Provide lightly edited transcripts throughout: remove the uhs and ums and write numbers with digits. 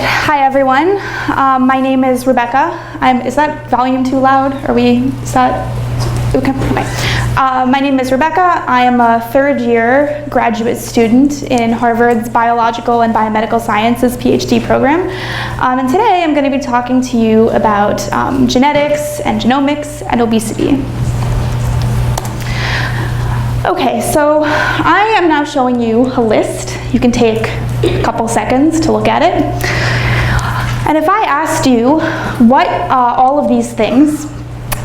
Hi everyone. My name is Rebecca. Is that volume too loud? Okay. My name is Rebecca. I am a third-year graduate student in Harvard's Biological and Biomedical Sciences PhD program. And today I'm going to be talking to you about genetics and genomics and obesity. Okay, so I am now showing you a list. You can take a couple seconds to look at it. And if I asked you what all of these things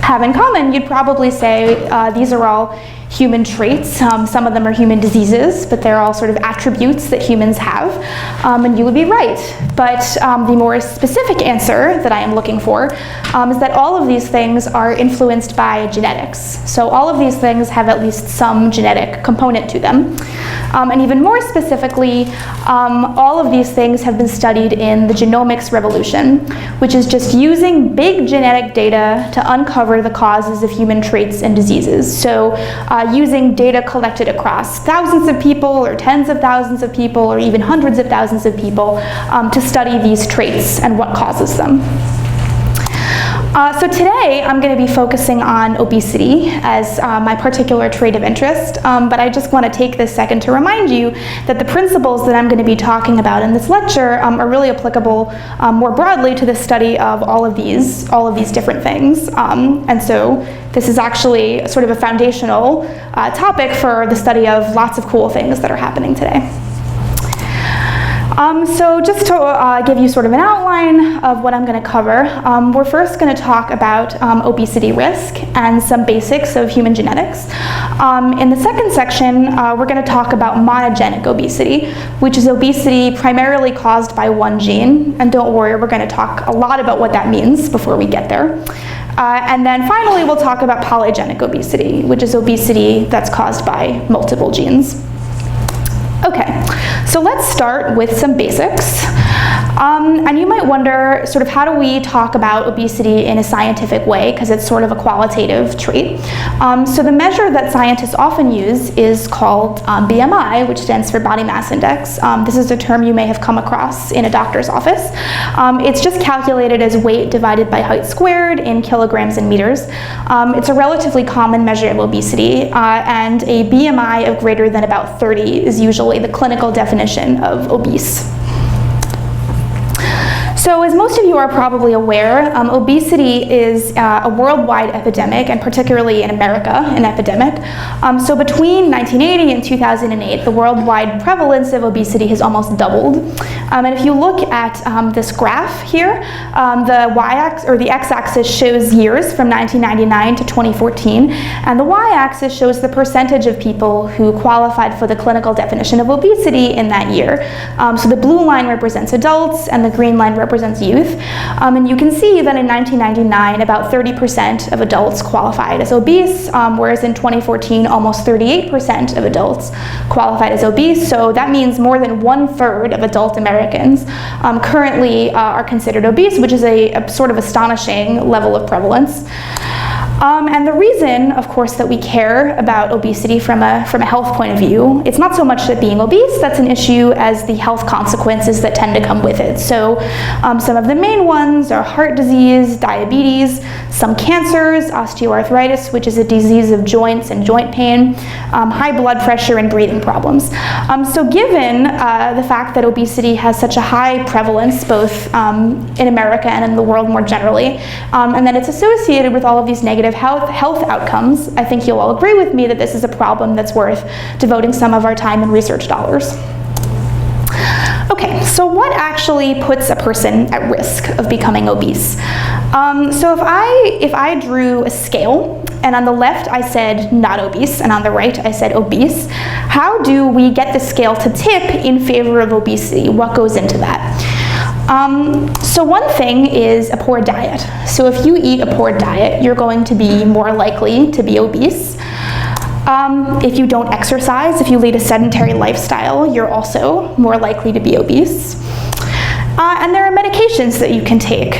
have in common, you'd probably say these are all human traits. Some of them are human diseases, but they're all sort of attributes that humans have. And you would be right. But the more specific answer that I am looking for is that all of these things are influenced by genetics. So all of these things have at least some genetic component to them. And even more specifically, all of these things have been studied in the genomics revolution, which is just using big genetic data to uncover the causes of human traits and diseases. So using data collected across thousands of people or tens of thousands of people or even hundreds of thousands of people to study these traits and what causes them. So today I'm going to be focusing on obesity as my particular trait of interest, but I just want to take this second to remind you that the principles that I'm going to be talking about in this lecture are really applicable more broadly to the study of all of these different things. And so this is actually sort of a foundational topic for the study of lots of cool things that are happening today. So just to give you sort of an outline of what I'm going to cover, we're first going to talk about obesity risk and some basics of human genetics. In the second section, we're going to talk about monogenic obesity, which is obesity primarily caused by one gene. And don't worry, we're going to talk a lot about what that means before we get there. And then finally, we'll talk about polygenic obesity, which is obesity that's caused by multiple genes. Okay, so let's start with some basics. And you might wonder, sort of, how do we talk about obesity in a scientific way, because it's sort of a qualitative trait. So the measure that scientists often use is called BMI, which stands for body mass index. This is a term you may have come across in a doctor's office. It's just calculated as weight divided by height squared in kilograms and meters. It's a relatively common measure of obesity, and a BMI of greater than about 30 is usually the clinical definition of obese. So as most of you are probably aware, obesity is a worldwide epidemic, and particularly in America, an epidemic. So between 1980 and 2008, the worldwide prevalence of obesity has almost doubled. And if you look at this graph here, the y-axis or the x-axis shows years from 1999 to 2014, and the y-axis shows the percentage of people who qualified for the clinical definition of obesity in that year. So the blue line represents adults, and the green line represents youth. And you can see that in 1999, about 30% of adults qualified as obese, whereas in 2014, almost 38% of adults qualified as obese. So that means more than 1/3 of adult Americans currently are considered obese, which is a sort of astonishing level of prevalence. And the reason, of course, that we care about obesity from a health point of view, it's not so much that being obese that's an issue as the health consequences that tend to come with it. So some of the main ones are heart disease, diabetes, some cancers, osteoarthritis, which is a disease of joints and joint pain, high blood pressure, and breathing problems. So given the fact that obesity has such a high prevalence, both in America and in the world more generally, and that it's associated with all of these negative health outcomes, I think you'll all agree with me that this is a problem that's worth devoting some of our time and research dollars. Okay, so what actually puts a person at risk of becoming obese? So if I drew a scale, and on the left I said not obese, and on the right I said obese, how do we get the scale to tip in favor of obesity? What goes into that? So one thing is a poor diet. So if you eat a poor diet, you're going to be more likely to be obese. If you don't exercise, if you lead a sedentary lifestyle, you're also more likely to be obese. And there are medications that you can take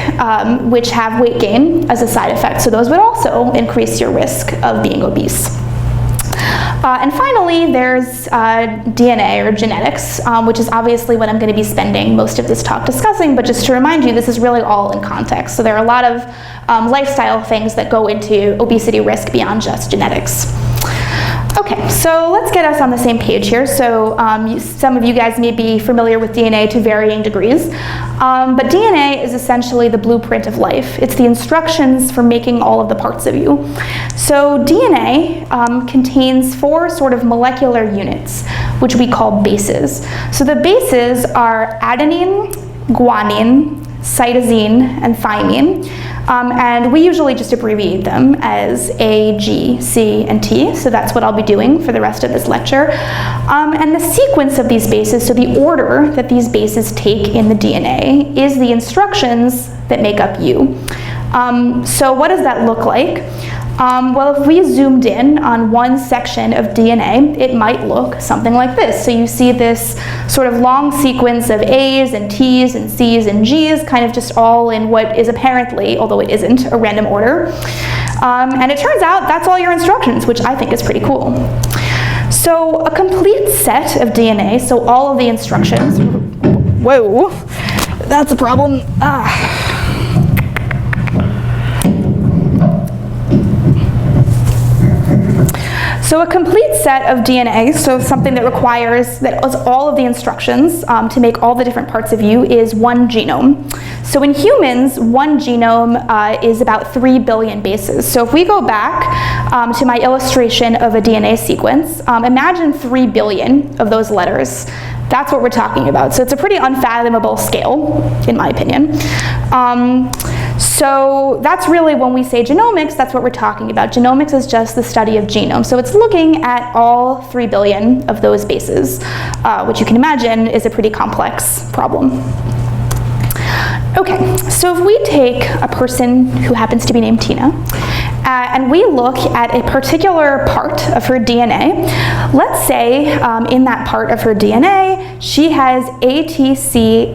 which have weight gain as a side effect, so those would also increase your risk of being obese. And finally, there's DNA or genetics, which is obviously what I'm going to be spending most of this talk discussing, but just to remind you, this is really all in context. So there are a lot of lifestyle things that go into obesity risk beyond just genetics. Okay, so let's get us on the same page here. So some of you guys may be familiar with DNA to varying degrees, but DNA is essentially the blueprint of life. It's the instructions for making all of the parts of you. So DNA contains 4 sort of molecular units, which we call bases. So the bases are adenine, guanine, cytosine, and thymine. And we usually just abbreviate them as A, G, C, and T, so that's what I'll be doing for the rest of this lecture. And the sequence of these bases, so the order that these bases take in the DNA, is the instructions that make up you. So what does that look like? Well, if we zoomed in on one section of DNA, it might look something like this. So you see this sort of long sequence of A's and T's and C's and G's, kind of just all in what is apparently, although it isn't, a random order. And it turns out that's all your instructions, which I think is pretty cool. So a complete set of DNA, so all of the instructions, whoa, that's a problem. So a complete set of DNA, so something that requires that all of the instructions to make all the different parts of you, is one genome. So in humans, one genome is about 3 billion bases. So if we go back to my illustration of a DNA sequence, imagine 3 billion of those letters. That's what we're talking about. So it's a pretty unfathomable scale, in my opinion. So that's really, when we say genomics, that's what we're talking about. Genomics is just the study of genomes. So it's looking at all 3 billion of those bases, which you can imagine is a pretty complex problem. Okay, so if we take a person who happens to be named Tina, and we look at a particular part of her DNA, let's say in that part of her DNA, she has ATC-ATTG.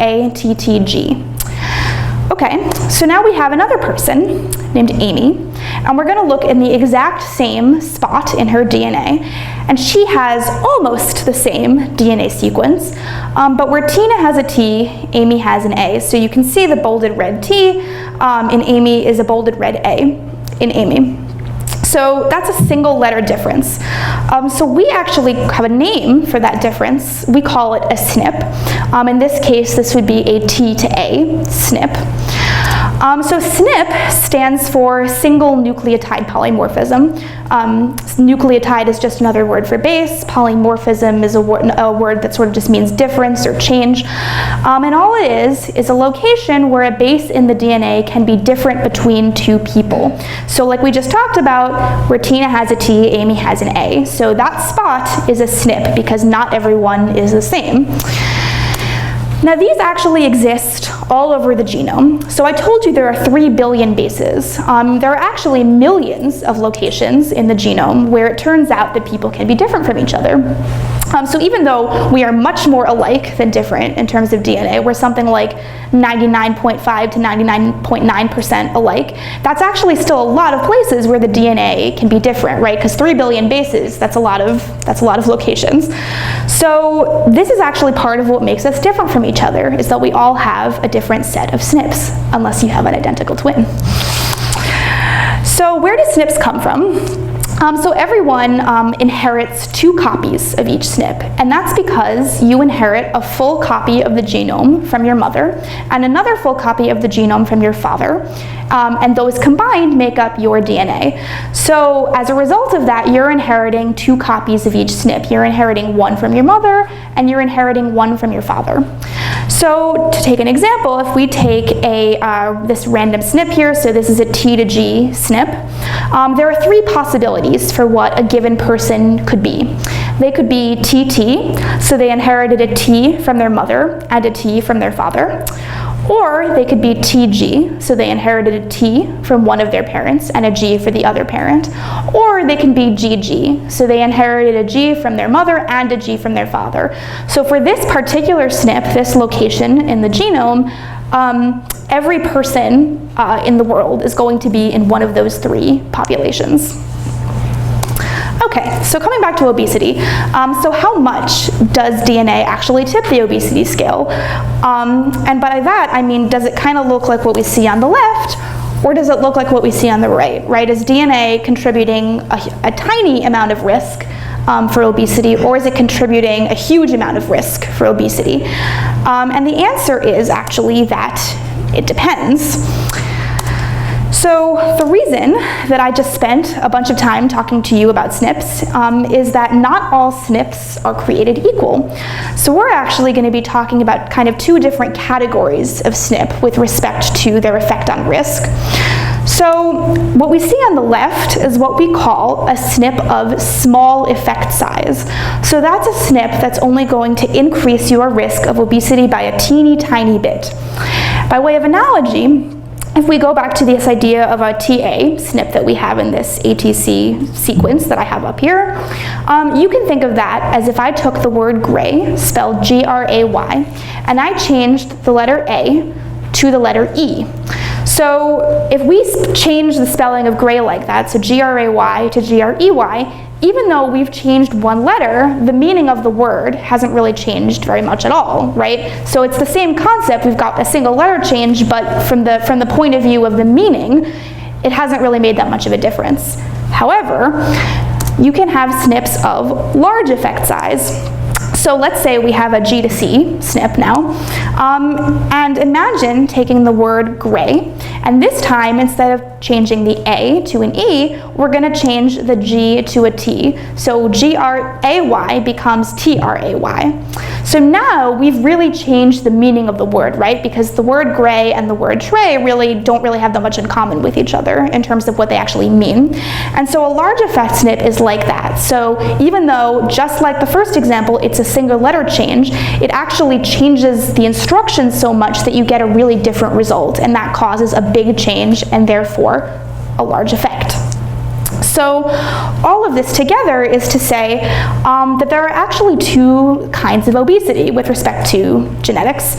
Okay, so now we have another person named Amy, and we're going to look in the exact same spot in her DNA, and she has almost the same DNA sequence, but where Tina has a T, Amy has an A. So you can see the bolded red T in Amy is a bolded red A in Amy. So that's a single letter difference. So we actually have a name for that difference. We call it a SNP. In this case, this would be a T to A, SNP. So SNP stands for single nucleotide polymorphism. Nucleotide is just another word for base. Polymorphism is a word that sort of just means difference or change. And all it is a location where a base in the DNA can be different between 2 people. So like we just talked about, where Tina has a T, Amy has an A. So that spot is a SNP because not everyone is the same. Now these actually exist all over the genome. So I told you there are 3 billion bases. There are actually millions of locations in the genome where it turns out that people can be different from each other. So even though we are much more alike than different in terms of DNA, we're something like 99.5 to 99.9% alike, that's actually still a lot of places where the DNA can be different, right? Because 3 billion bases, that's a lot of locations. So this is actually part of what makes us different from each other, is that we all have a different set of SNPs, unless you have an identical twin. So where do SNPs come from? So everyone inherits 2 copies of each SNP, and that's because you inherit a full copy of the genome from your mother and another full copy of the genome from your father, and those combined make up your DNA. So as a result of that, you're inheriting 2 copies of each SNP. You're inheriting 1 from your mother, and you're inheriting 1 from your father. So to take an example, if we take this random SNP here, so this is a T to G SNP, there are 3 possibilities for what a given person could be. They could be TT, so they inherited a T from their mother and a T from their father. Or they could be TG, so they inherited a T from one of their parents and a G for the other parent. Or they can be GG, so they inherited a G from their mother and a G from their father. So for this particular SNP, this location in the genome, every person in the world is going to be in one of those 3 populations. Okay, so coming back to obesity, so how much does DNA actually tip the obesity scale? And by that, I mean, does it kind of look like what we see on the left, or does it look like what we see on the right, right? Is DNA contributing a tiny amount of risk for obesity, or is it contributing a huge amount of risk for obesity? And the answer is actually that it depends. So the reason that I just spent a bunch of time talking to you about SNPs is that not all SNPs are created equal. So we're actually going to be talking about kind of two different categories of SNP with respect to their effect on risk. So what we see on the left is what we call a SNP of small effect size. So that's a SNP that's only going to increase your risk of obesity by a teeny tiny bit. By way of analogy, if we go back to this idea of a TA SNP that we have in this ATC sequence that I have up here, you can think of that as if I took the word gray, spelled G-R-A-Y, and I changed the letter A to the letter E. So if we change the spelling of gray like that, so G-R-A-Y to G-R-E-Y, even though we've changed one letter, the meaning of the word hasn't really changed very much at all, right? So it's the same concept. We've got a single letter change, but from the point of view of the meaning, it hasn't really made that much of a difference. However, you can have SNPs of large effect size. So let's say we have a G to C SNP now, and imagine taking the word gray, and this time, instead of changing the A to an E, we're going to change the G to a T. So G-R-A-Y becomes T-R-A-Y. So now we've really changed the meaning of the word, right? Because the word gray and the word tray don't really have that much in common with each other in terms of what they actually mean. And so a large effect SNP is like that. So even though, just like the first example, it's a single letter change, it actually changes the instructions so much that you get a really different result, and that causes a big change and therefore a large effect. So all of this together is to say that there are actually two kinds of obesity with respect to genetics.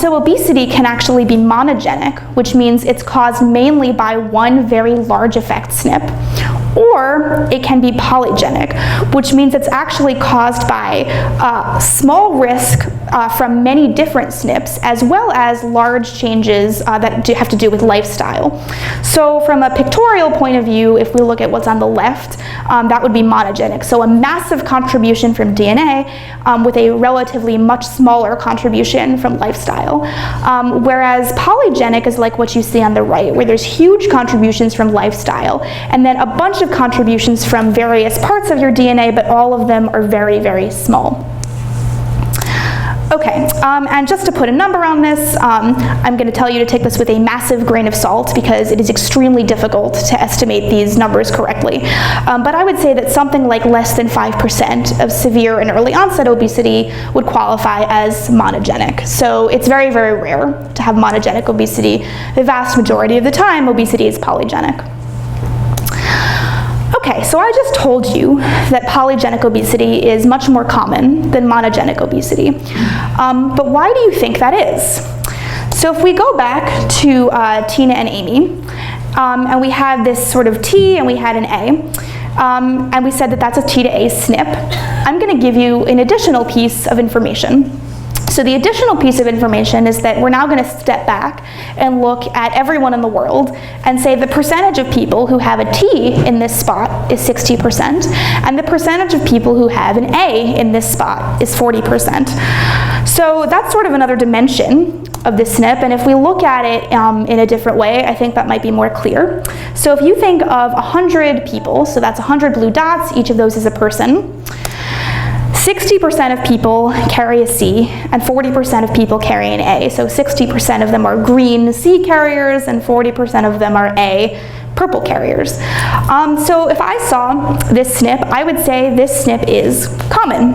So obesity can actually be monogenic, which means it's caused mainly by one very large effect SNP, or it can be polygenic, which means it's actually caused by small risk from many different SNPs, as well as large changes that have to do with lifestyle. So from a pictorial point of view, if we look at what's on the left, that would be monogenic. So a massive contribution from DNA with a relatively much smaller contribution from lifestyle. Whereas polygenic is like what you see on the right, where there's huge contributions from lifestyle, and then a bunch of contributions from various parts of your DNA, but all of them are very, very small. Okay, and just to put a number on this, I'm going to tell you to take this with a massive grain of salt because it is extremely difficult to estimate these numbers correctly. But I would say that something like less than 5% of severe and early onset obesity would qualify as monogenic. So it's very, very rare to have monogenic obesity. The vast majority of the time, obesity is polygenic. Okay, so I just told you that polygenic obesity is much more common than monogenic obesity. But why do you think that is? So if we go back to Tina and Amy, and we had this sort of T and we had an A, and we said that that's a T to A SNP, I'm going to give you an additional piece of information. So the additional piece of information is that we're now going to step back and look at everyone in the world and say the percentage of people who have a T in this spot is 60%, and the percentage of people who have an A in this spot is 40%. So that's sort of another dimension of this SNP, and if we look at it in a different way, I think that might be more clear. So if you think of 100 people, so that's 100 blue dots, each of those is a person, 60% of people carry a C and 40% of people carry an A. So 60% of them are green C carriers and 40% of them are A purple carriers. So if I saw this SNP, I would say this SNP is common.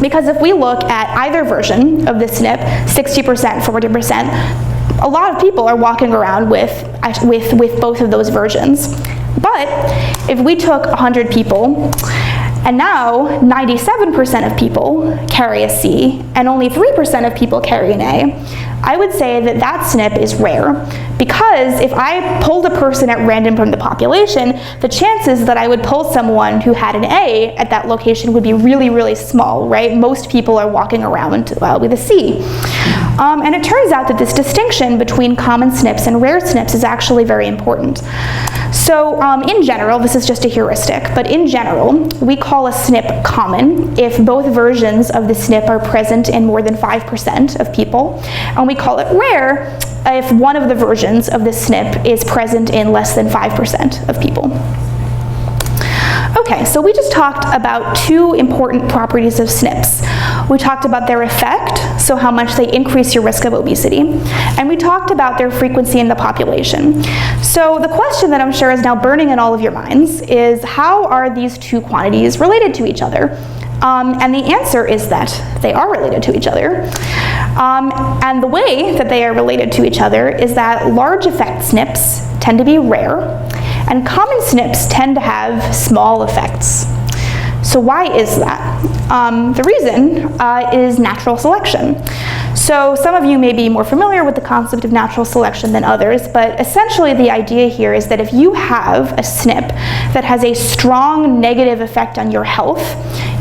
Because if we look at either version of this SNP, 60%, 40%, a lot of people are walking around with both of those versions. But if we took 100 people And now 97% of people carry a C and only 3% of people carry an A. I would say that that SNP is rare, because if I pulled a person at random from the population, the chances that I would pull someone who had an A at that location would be really, really small, right? Most people are walking around with a C. And it turns out that this distinction between common SNPs and rare SNPs is actually very important. So in general, this is just a heuristic, but in general, we call a SNP common if both versions of the SNP are present in more than 5% of people, and we call it rare if one of the versions of the SNP is present in less than 5% of people. Okay, so we just talked about two important properties of SNPs. We talked about their effect, so how much they increase your risk of obesity, and we talked about their frequency in the population. So the question that I'm sure is now burning in all of your minds is, how are these two quantities related to each other? And the answer is that they are related to each other. And the way that they are related to each other is that large effect SNPs tend to be rare, and common SNPs tend to have small effects. So why is that? The reason is natural selection. So some of you may be more familiar with the concept of natural selection than others, but essentially the idea here is that if you have a SNP that has a strong negative effect on your health,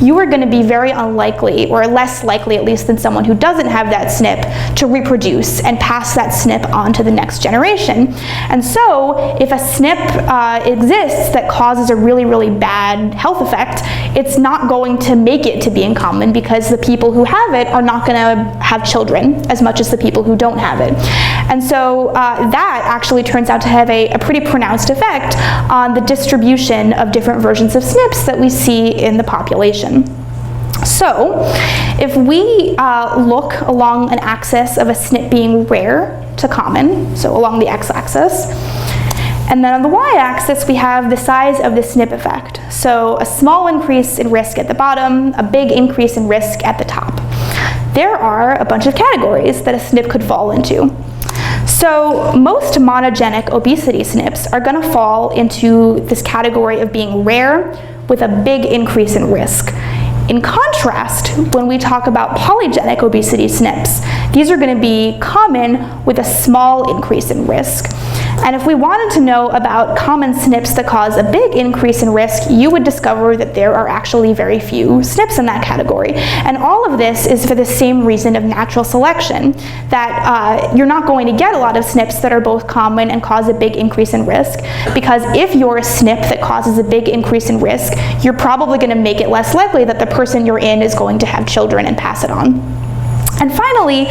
you are going to be very unlikely, or less likely at least than someone who doesn't have that SNP, to reproduce and pass that SNP on to the next generation. And so if a SNP exists that causes a really, really bad health effect, it's not going to make it to being common, because the people who have it are not going to have children as much as the people who don't have it. And so that actually turns out to have a pretty pronounced effect on the distribution of different versions of SNPs that we see in the population. So if we look along an axis of a SNP being rare to common, so along the x-axis, and then on the y-axis we have the size of the SNP effect. So a small increase in risk at the bottom, a big increase in risk at the top. There are a bunch of categories that a SNP could fall into. So most monogenic obesity SNPs are going to fall into this category of being rare with a big increase in risk. In contrast, when we talk about polygenic obesity SNPs, these are going to be common with a small increase in risk. And if we wanted to know about common SNPs that cause a big increase in risk, you would discover that there are actually very few SNPs in that category. And all of this is for the same reason of natural selection, that you're not going to get a lot of SNPs that are both common and cause a big increase in risk, because if you're a SNP that causes a big increase in risk, you're probably going to make it less likely that the person you're in is going to have children and pass it on. And finally,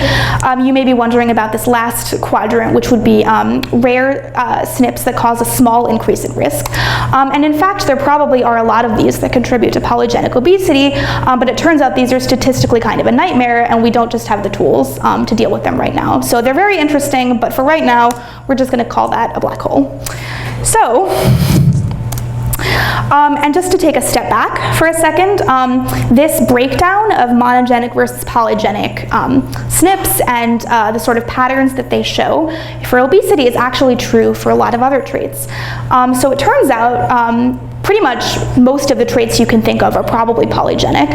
you may be wondering about this last quadrant, which would be rare SNPs that cause a small increase in risk. And in fact, there probably are a lot of these that contribute to polygenic obesity, but it turns out these are statistically kind of a nightmare, and we don't just have the tools to deal with them right now. So they're very interesting, but for right now, we're just going to call that a black hole. So, and just to take a step back for a second, this breakdown of monogenic versus polygenic SNPs and the sort of patterns that they show for obesity is actually true for a lot of other traits. So it turns out pretty much most of the traits you can think of are probably polygenic,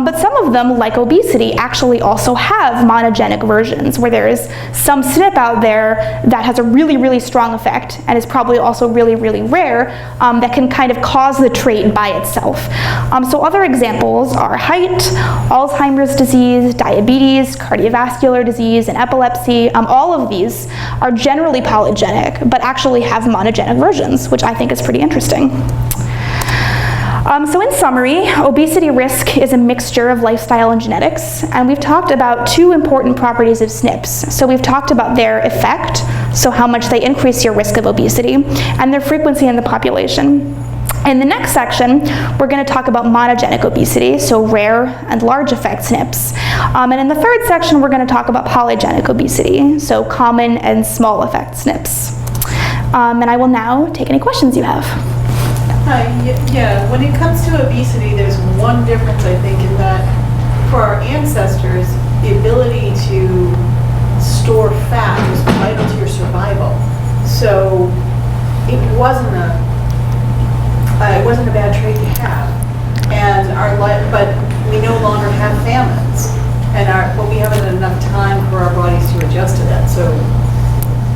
but some of them, like obesity, actually also have monogenic versions, where there is some SNP out there that has a really, really strong effect and is probably also really, really rare, that can kind of cause the trait by itself. So other examples are height, Alzheimer's disease, diabetes, cardiovascular disease, and epilepsy. All of these are generally polygenic, but actually have monogenic versions, which I think is pretty interesting. So in summary, obesity risk is a mixture of lifestyle and genetics, and we've talked about two important properties of SNPs. So we've talked about their effect, so how much they increase your risk of obesity, and their frequency in the population. In the next section, we're going to talk about monogenic obesity, so rare and large effect SNPs. And in the third section, we're going to talk about polygenic obesity, so common and small effect SNPs. And I will now take any questions you have. Hi, yeah, when it comes to obesity, there's one difference, I think, in that for our ancestors, the ability to store fat was vital to your survival. So it wasn't a bad trait to have. and but we no longer have famines, but we haven't had enough time for our bodies to adjust to that. So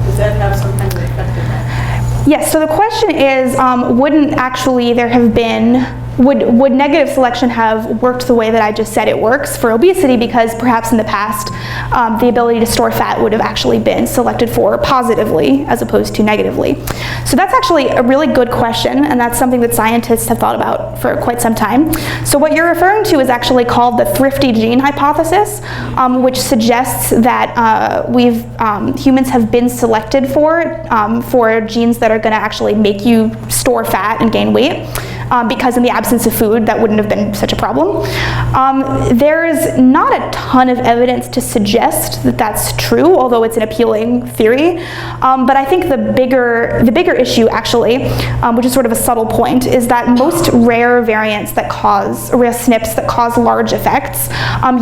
does that have some kind of effect on that? Yes, so the question is, wouldn't actually there have been, would negative selection have worked the way that I just said it works for obesity, because perhaps in the past the ability to store fat would have actually been selected for positively as opposed to negatively? So that's actually a really good question, and that's something that scientists have thought about for quite some time. So what you're referring to is actually called the thrifty gene hypothesis, which suggests that humans have been selected for genes that are going to actually make you store fat and gain weight. Because in the absence of food, that wouldn't have been such a problem. There's not a ton of evidence to suggest that that's true, although it's an appealing theory. But I think the bigger issue, actually, which is sort of a subtle point, is that most rare variants that rare SNPs that cause large effects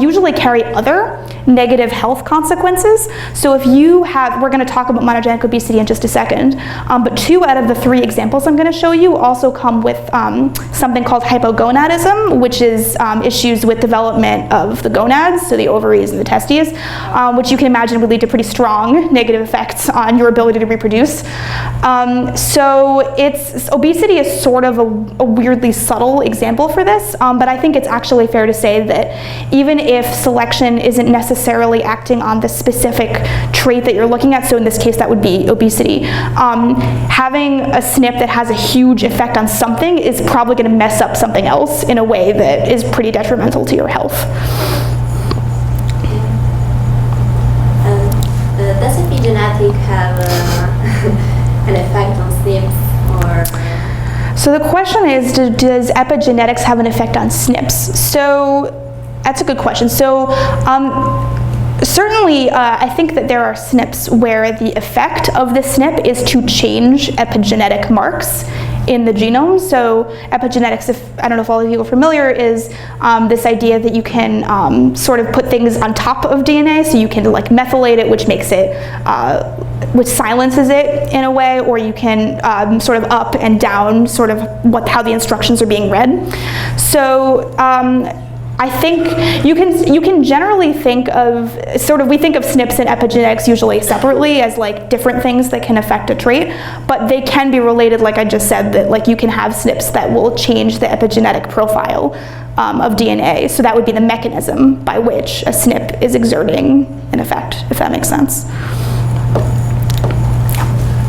usually carry other negative health consequences. So if you have, we're going to talk about monogenic obesity in just a second, but 2 out of the 3 examples I'm going to show you also come with something called hypogonadism, which is issues with development of the gonads, so the ovaries and the testes, which you can imagine would lead to pretty strong negative effects on your ability to reproduce. So obesity is sort of a weirdly subtle example for this, but I think it's actually fair to say that even if selection isn't necessarily acting on the specific trait that you're looking at, so in this case that would be obesity, having a SNP that has a huge effect on something is probably going to mess up something else in a way that is pretty detrimental to your health. Does epigenetic have an effect on SNPs? So the question is, does epigenetics have an effect on SNPs? So that's a good question. So certainly, I think that there are SNPs where the effect of the SNP is to change epigenetic marks in the genome. So epigenetics, I don't know if all of you are familiar, is this idea that you can sort of put things on top of DNA, so you can like methylate it, which makes it, which silences it in a way, or you can sort of up and down sort of how the instructions are being read. So I think you can generally think of, we think of SNPs and epigenetics usually separately as like different things that can affect a trait, but they can be related, like I just said, that like you can have SNPs that will change the epigenetic profile of DNA. So that would be the mechanism by which a SNP is exerting an effect, if that makes sense.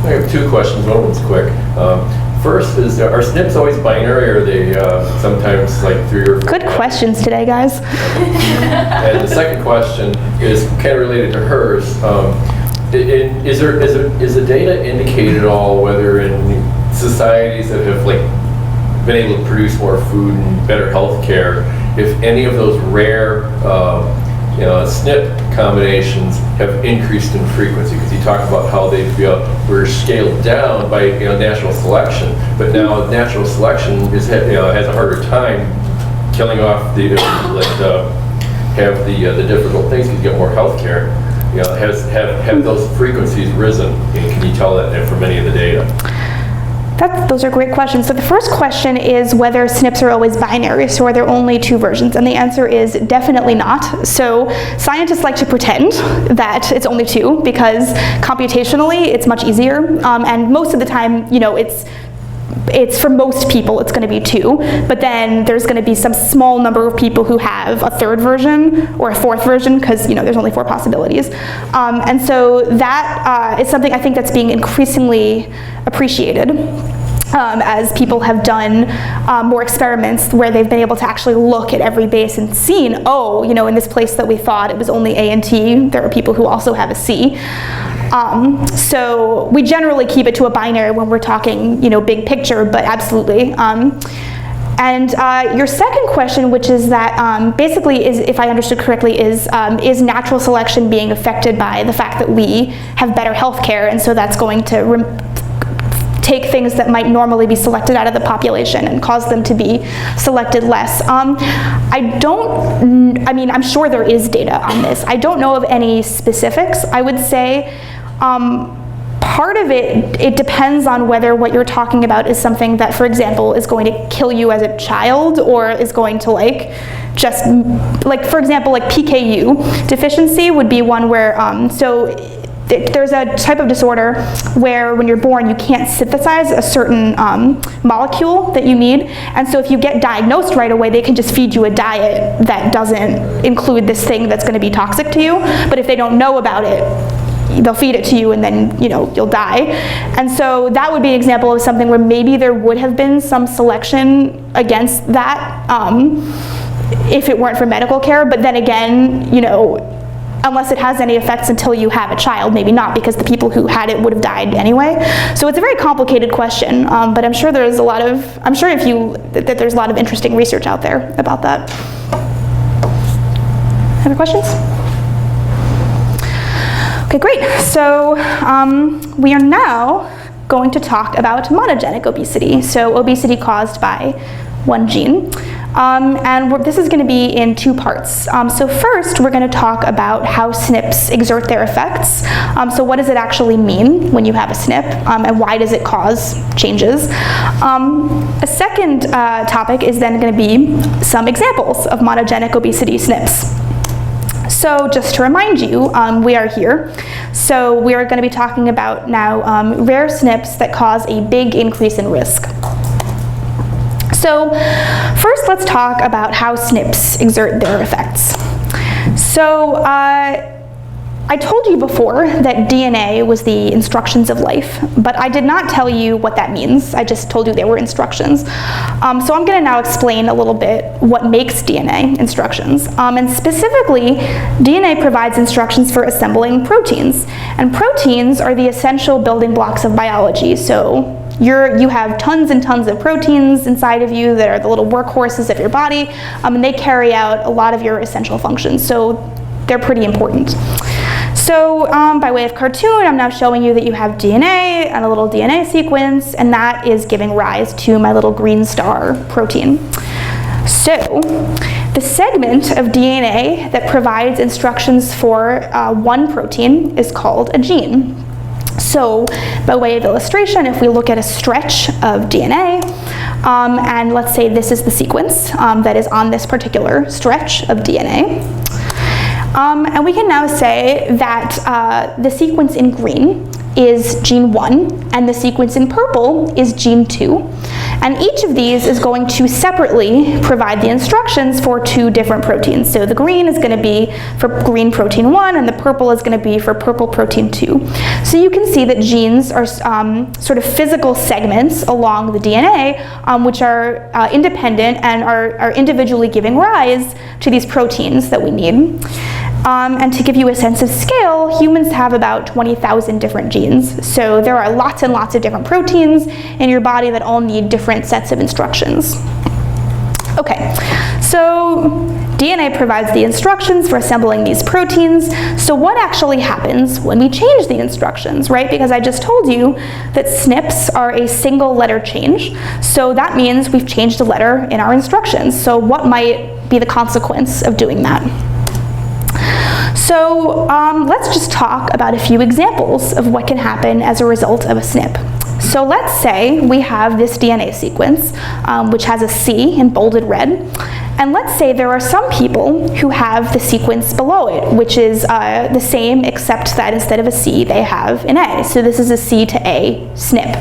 I have 2 questions. One of them's quick. First is, are SNPs always binary, or are they sometimes like 3 or 4? Good questions today, guys. And the second question is kind of related to hers. Is the data indicated at all whether in societies that have like been able to produce more food and better health care, if any of those rare SNP combinations have increased in frequency? Because you talk about how they were scaled down by natural selection, but now natural selection has a harder time killing off the have the difficult things because you get more health care. Have those frequencies risen? Can you tell that from any of the data? Those are great questions. So the first question is whether SNPs are always binary, so are there only 2 versions? And the answer is definitely not. So scientists like to pretend that it's only 2 because computationally it's much easier, and most of the time, it's for most people it's going to be 2, but then there's going to be some small number of people who have a 3rd version or a 4th version, because there's only 4 possibilities. And so that is something I think that's being increasingly appreciated as people have done more experiments where they've been able to actually look at every base and seen, in this place that we thought it was only A and T, there are people who also have a C. So we generally keep it to a binary when we're talking, big picture, but absolutely. And your second question, which is that basically is, if I understood correctly, is natural selection being affected by the fact that we have better health care, and so that's going to take things that might normally be selected out of the population and cause them to be selected less. I'm sure there is data on this. I don't know of any specifics. I would say part of it depends on whether what you're talking about is something that, for example, is going to kill you as a child, or is going to just, for example, PKU deficiency would be one where, there's a type of disorder where when you're born you can't synthesize a certain molecule that you need, and so if you get diagnosed right away, they can just feed you a diet that doesn't include this thing that's going to be toxic to you, but if they don't know about it, they'll feed it to you and then you'll die. And so that would be an example of something where maybe there would have been some selection against that if it weren't for medical care, but then again, unless it has any effects until you have a child, maybe not, because the people who had it would have died anyway. So it's a very complicated question, but I'm sure there's a lot of interesting research out there about that. Other questions? Okay, great. So we are now going to talk about monogenic obesity, so obesity caused by one gene. This is going to be in two parts. So first, we're going to talk about how SNPs exert their effects. So what does it actually mean when you have a SNP, and why does it cause changes? A second topic is then going to be some examples of monogenic obesity SNPs. So just to remind you, we are here. So we are going to be talking about now rare SNPs that cause a big increase in risk. So first, let's talk about how SNPs exert their effects. So I told you before that DNA was the instructions of life, but I did not tell you what that means. I just told you they were instructions. So I'm going to now explain a little bit what makes DNA instructions. And specifically, DNA provides instructions for assembling proteins. And proteins are the essential building blocks of biology. So you have tons and tons of proteins inside of you that are the little workhorses of your body, and they carry out a lot of your essential functions. So they're pretty important. So by way of cartoon, I'm now showing you that you have DNA and a little DNA sequence, and that is giving rise to my little green star protein. So the segment of DNA that provides instructions for one protein is called a gene. So by way of illustration, if we look at a stretch of DNA, and let's say this is the sequence that is on this particular stretch of DNA, and we can now say that the sequence in green is gene 1, and the sequence in purple is gene 2. And each of these is going to separately provide the instructions for two different proteins. So the green is going to be for green protein 1, and the purple is going to be for purple protein 2. So you can see that genes are sort of physical segments along the DNA, which are independent and are individually giving rise to these proteins that we need. And to give you a sense of scale, humans have about 20,000 different genes. So there are lots and lots of different proteins in your body that all need different sets of instructions. Okay, so DNA provides the instructions for assembling these proteins. So what actually happens when we change the instructions, right? Because I just told you that SNPs are a single letter change. So that means we've changed a letter in our instructions. So what might be the consequence of doing that? So let's just talk about a few examples of what can happen as a result of a SNP. So let's say we have this DNA sequence, which has a C in bolded red, and let's say there are some people who have the sequence below it, which is the same except that instead of a C, they have an A. So this is a C to A SNP.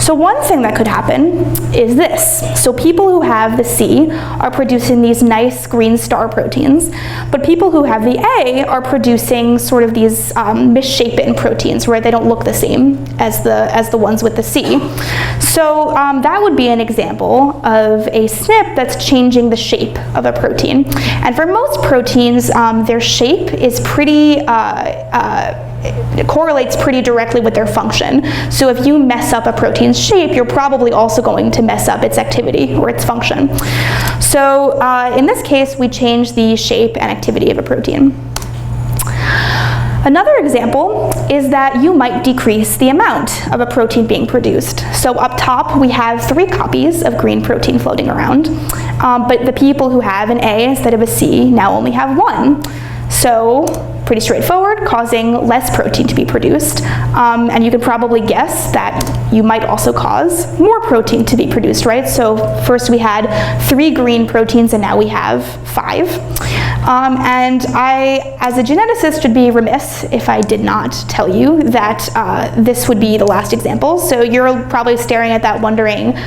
So one thing that could happen is this. So people who have the C are producing these nice green star proteins, but people who have the A are producing sort of these misshapen proteins where they don't look the same as the ones with the C. So that would be an example of a SNP that's changing the shape of a protein. And for most proteins, their shape is pretty it correlates pretty directly with their function. So if you mess up a protein's shape, you're probably also going to mess up its activity or its function. So in this case, we change the shape and activity of a protein. Another example is that you might decrease the amount of a protein being produced. So up top, we have 3 copies of green protein floating around, but the people who have an A instead of a C now only have 1. So pretty straightforward, causing less protein to be produced. And you can probably guess that you might also cause more protein to be produced, right? So first we had 3 green proteins and now we have 5. And I, as a geneticist, would be remiss if I did not tell you that this would be the last example. So you're probably staring at that wondering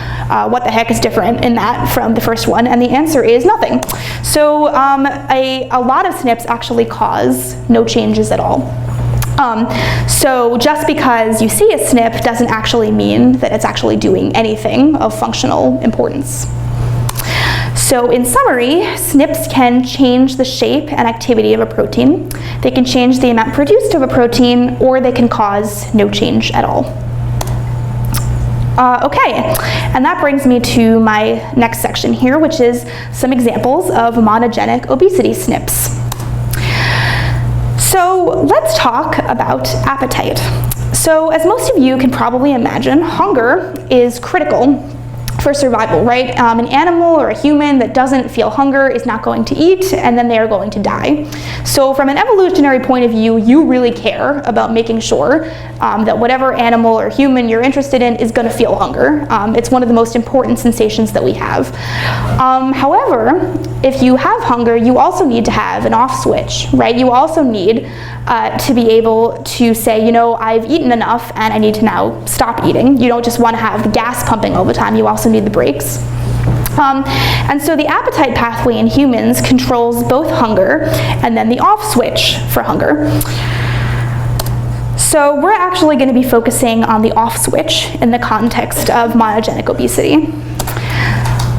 what the heck is different in that from the first one, and the answer is nothing. So a lot of SNPs actually cause no changes at all. So just because you see a SNP doesn't actually mean that it's actually doing anything of functional importance. So in summary, SNPs can change the shape and activity of a protein. They can change the amount produced of a protein, or they can cause no change at all. Okay, and that brings me to my next section here, which is some examples of monogenic obesity SNPs. So let's talk about appetite. So as most of you can probably imagine, hunger is critical for survival, right? An animal or a human that doesn't feel hunger is not going to eat, and then they are going to die. So from an evolutionary point of view, you really care about making sure that whatever animal or human you're interested in is going to feel hunger. It's one of the most important sensations that we have. However, if you have hunger, you also need to have an off switch, right? You also need to be able to say, you know, I've eaten enough and I need to now stop eating. You don't just want to have the gas pumping all the time, you also need the brakes. And so the appetite pathway in humans controls both hunger and then the off switch for hunger. So we're actually going to be focusing on the off switch in the context of monogenic obesity.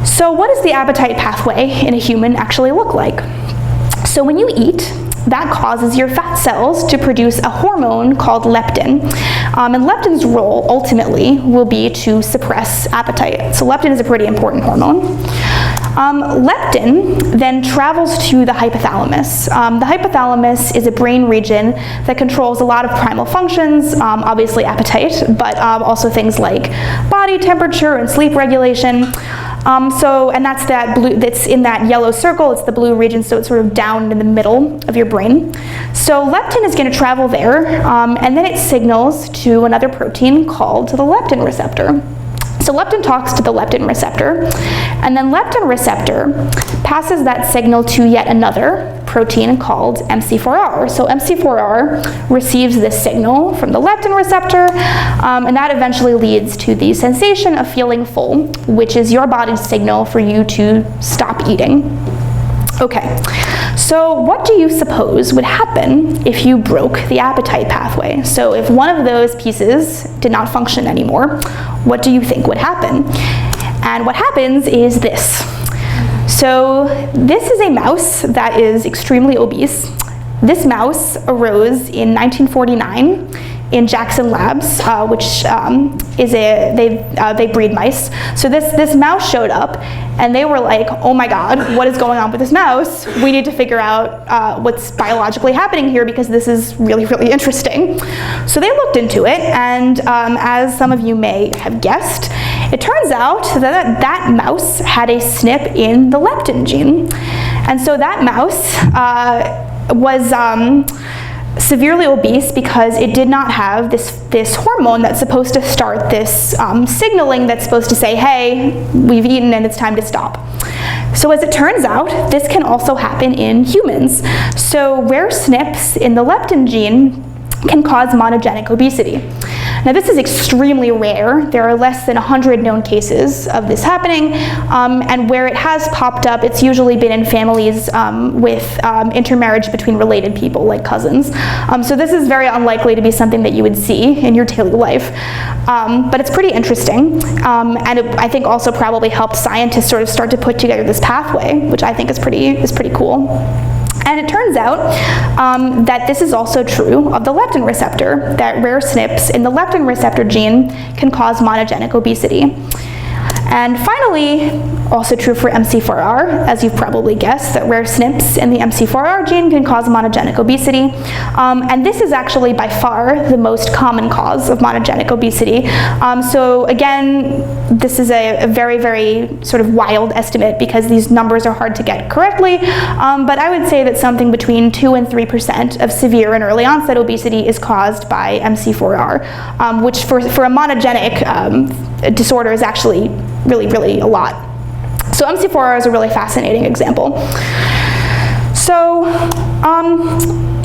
So what does the appetite pathway in a human actually look like? So when you eat, that causes your fat cells to produce a hormone called leptin. And leptin's role, ultimately, will be to suppress appetite. So leptin is a pretty important hormone. Leptin then travels to the hypothalamus. The hypothalamus is a brain region that controls a lot of primal functions, obviously appetite, but also things like body temperature and sleep regulation. And that's that blue, that's in that yellow circle, it's the blue region, so it's sort of down in the middle of your brain. So leptin is going to travel there, and then it signals to another protein called the leptin receptor. So leptin talks to the leptin receptor, and then leptin receptor passes that signal to yet another protein called MC4R. So MC4R receives this signal from the leptin receptor, and that eventually leads to the sensation of feeling full, which is your body's signal for you to stop eating. Okay, so what do you suppose would happen if you broke the appetite pathway? So if one of those pieces did not function anymore, what do you think would happen? And what happens is this. So this is a mouse that is extremely obese. This mouse arose in 1949 in Jackson Labs, which is they breed mice. So this mouse showed up, and they were like, oh my God, what is going on with this mouse? We need to figure out what's biologically happening here, because this is really, really interesting. So they looked into it, and as some of you may have guessed, it turns out that that mouse had a SNP in the leptin gene. And so that mouse was severely obese because it did not have this hormone that's supposed to start this signaling that's supposed to say, hey, we've eaten and it's time to stop. So as it turns out, this can also happen in humans. So rare SNPs in the leptin gene can cause monogenic obesity. Now this is extremely rare. There are less than 100 known cases of this happening, and where it has popped up, it's usually been in families with intermarriage between related people, like cousins. So this is very unlikely to be something that you would see in your daily life, but it's pretty interesting, and it, I think also probably helped scientists sort of start to put together this pathway, which I think is pretty cool. And it turns out that this is also true of the leptin receptor, that rare SNPs in the leptin receptor gene can cause monogenic obesity. And finally, Also true for MC4R, as you've probably guessed, that rare SNPs in the MC4R gene can cause monogenic obesity. And this is actually by far the most common cause of monogenic obesity. So again, this is a very, very sort of wild estimate because these numbers are hard to get correctly, but I would say that something between 2 and 3% of severe and early onset obesity is caused by MC4R, which for a monogenic disorder is actually really, really a lot. So MC4R is a really fascinating example. So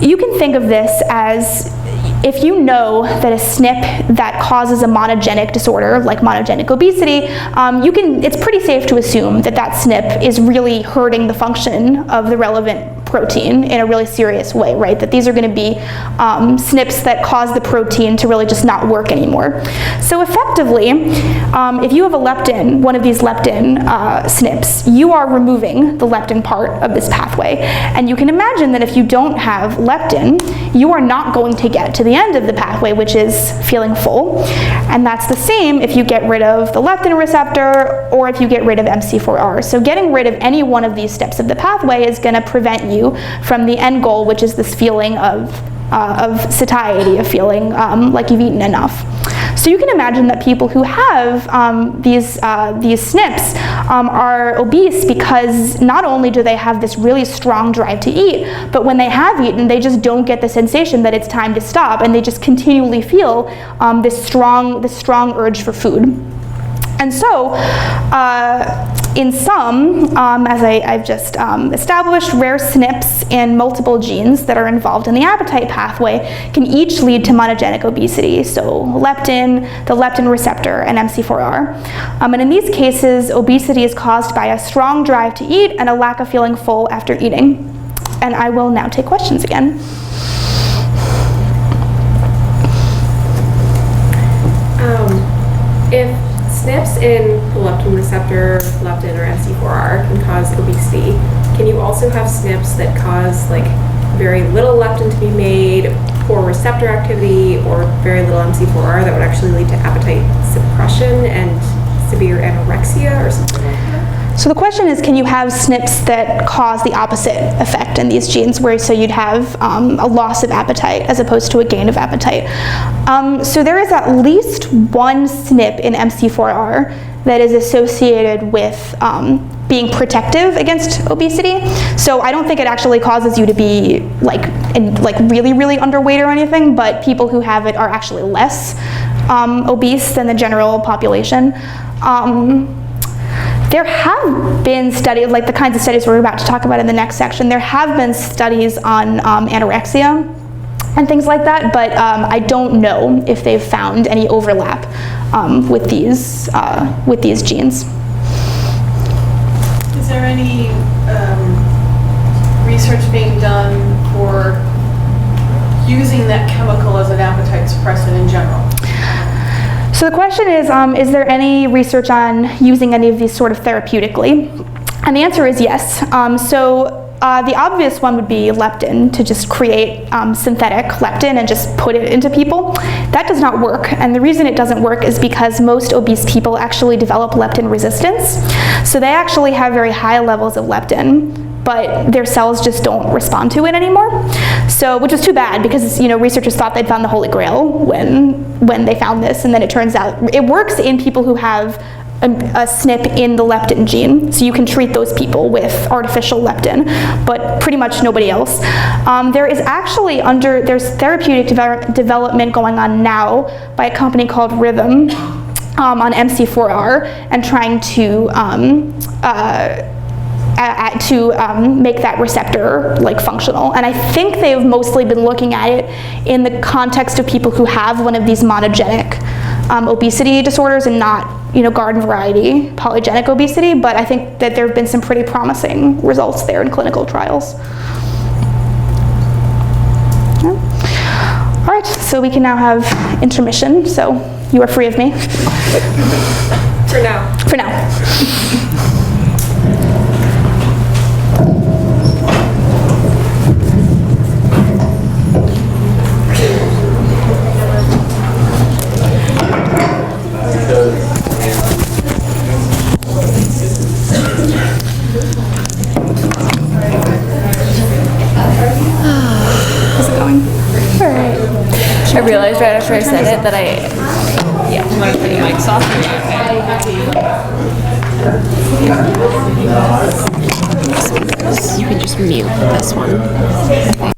you can think of this as, if you know that a SNP that causes a monogenic disorder, like monogenic obesity, it's pretty safe to assume that that SNP is really hurting the function of the relevant protein in a really serious way, right? That these are going to be SNPs that cause the protein to really just not work anymore. So effectively, if you have a leptin, one of these leptin SNPs, you are removing the leptin part of this pathway. And you can imagine that if you don't have leptin, you are not going to get to the end of the pathway, which is feeling full. And that's the same if you get rid of the leptin receptor or if you get rid of MC4R. So getting rid of any one of these steps of the pathway is going to prevent you from the end goal, which is this feeling of satiety, of feeling like you've eaten enough. So you can imagine that people who have these SNPs are obese because not only do they have this really strong drive to eat, but when they have eaten, they just don't get the sensation that it's time to stop, and they just continually feel this strong urge for food. And so, in sum, as I've just established, rare SNPs in multiple genes that are involved in the appetite pathway can each lead to monogenic obesity, so leptin, the leptin receptor, and MC4R. And in these cases, obesity is caused by a strong drive to eat and a lack of feeling full after eating. And I will now take questions again. If SNPs in the leptin receptor, leptin, or MC4R can cause obesity, can you also have SNPs that cause like very little leptin to be made, poor receptor activity, or very little MC4R that would actually lead to appetite suppression and severe anorexia or something like that? So the question is, can you have SNPs that cause the opposite effect in these genes, where so you'd have a loss of appetite as opposed to a gain of appetite? So there is at least one SNP in MC4R that is associated with being protective against obesity. So I don't think it actually causes you to be like really, really underweight or anything, but people who have it are actually less obese than the general population. There have been studies, like the kinds of studies we're about to talk about in the next section, there have been studies on anorexia and things like that, but I don't know if they've found any overlap with these genes. Is there any research being done for using that chemical as an appetite suppressant in general? So the question is there any research on using any of these sort of therapeutically? And the answer is yes. The obvious one would be leptin, to just create synthetic leptin and just put it into people. That does not work, and the reason it doesn't work is because most obese people actually develop leptin resistance. So they actually have very high levels of leptin, but their cells just don't respond to it anymore. So, which is too bad, because researchers thought they'd found the Holy Grail when they found this, and then it turns out it works in people who have a SNP in the leptin gene. So you can treat those people with artificial leptin, but pretty much nobody else. There is actually there's therapeutic development going on now by a company called Rhythm on MC4R and trying to make that receptor functional. And I think they've mostly been looking at it in the context of people who have one of these monogenic obesity disorders and not garden variety polygenic obesity, but I think that there have been some pretty promising results there in clinical trials. Yeah. All right, so we can now have intermission, so you are free of me. For now. For now. I realized right after I said it that yeah. I'm gonna turn the mics off. You can just mute this one.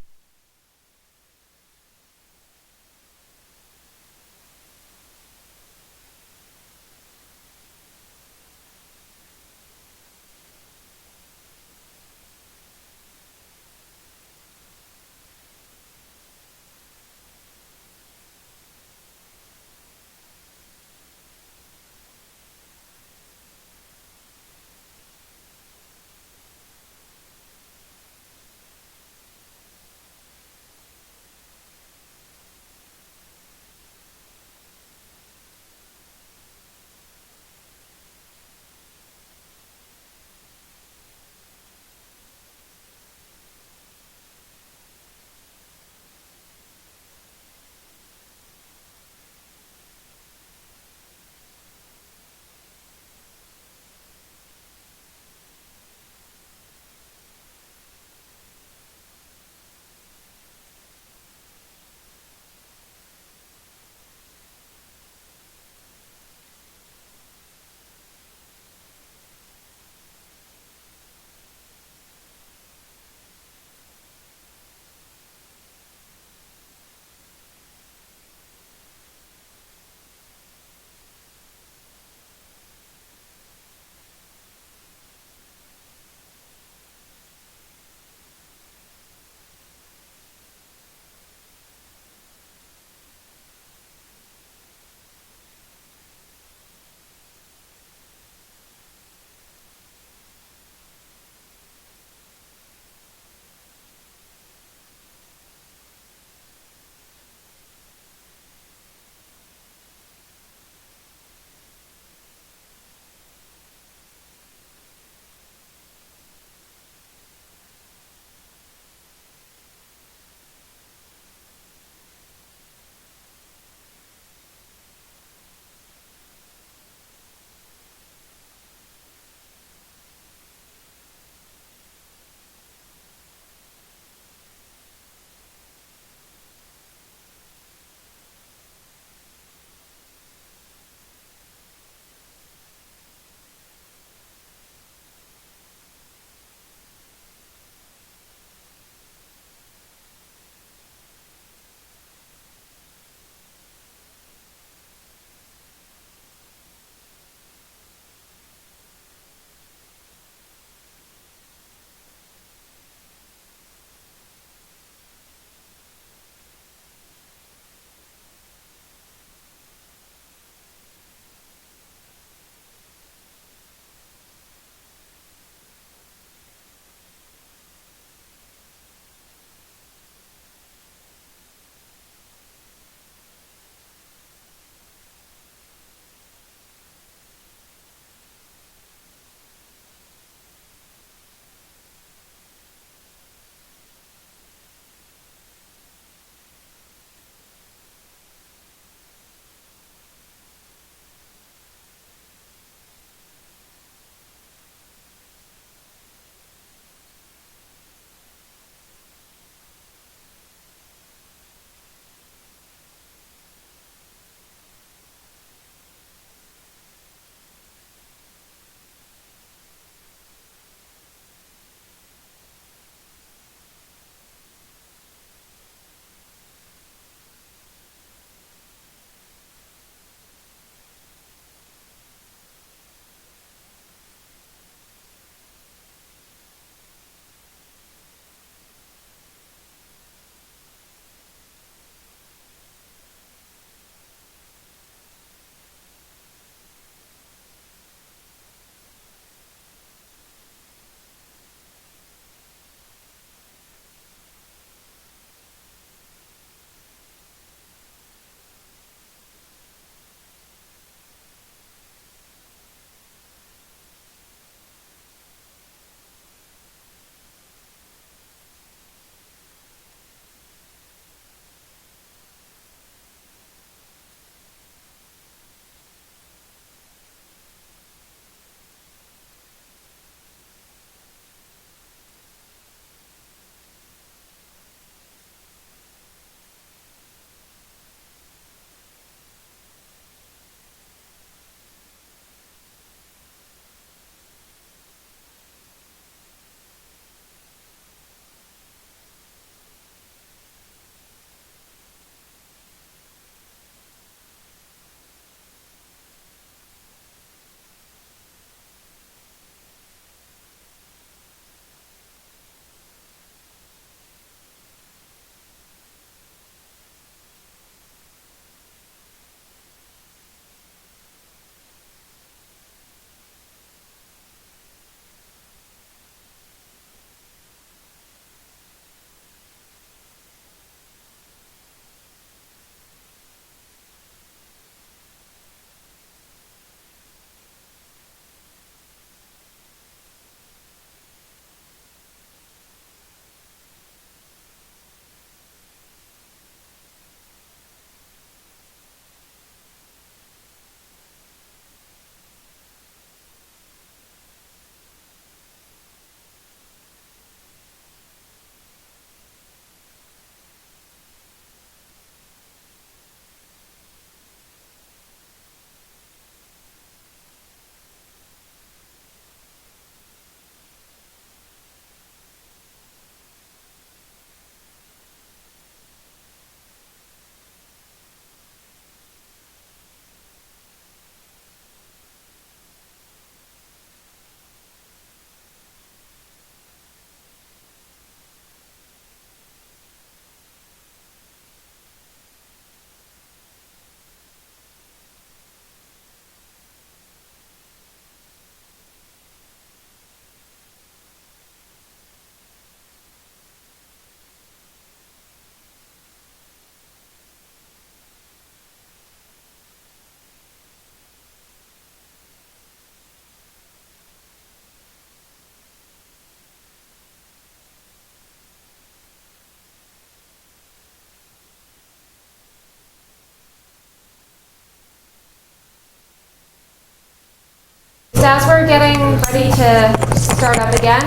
So as we're getting ready to start up again,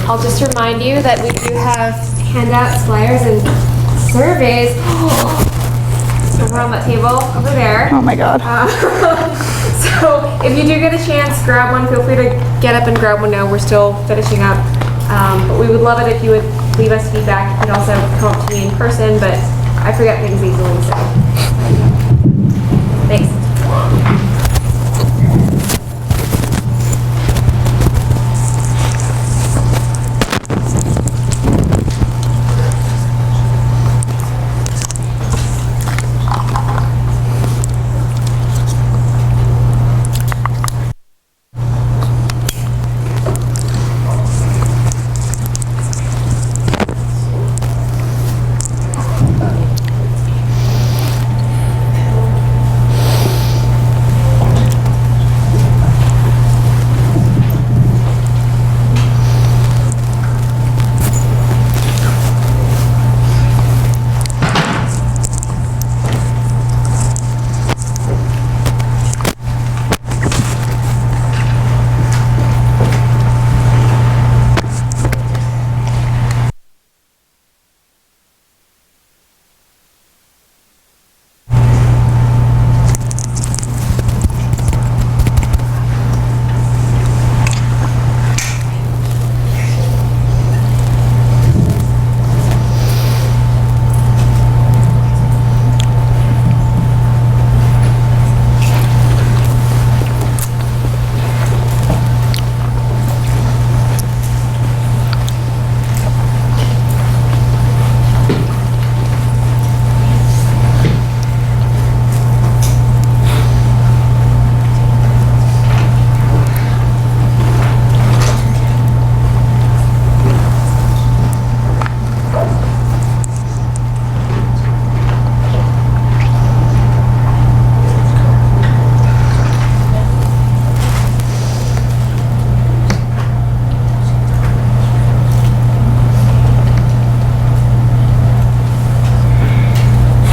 I'll just remind you that we do have handouts, flyers, and surveys over on that table over there. Oh my God. So if you do get a chance, grab one. Feel free to get up and grab one now. We're still finishing up. But we would love it if you would leave us feedback. You can also come up to me in person, but I forget things easily, so. Thanks.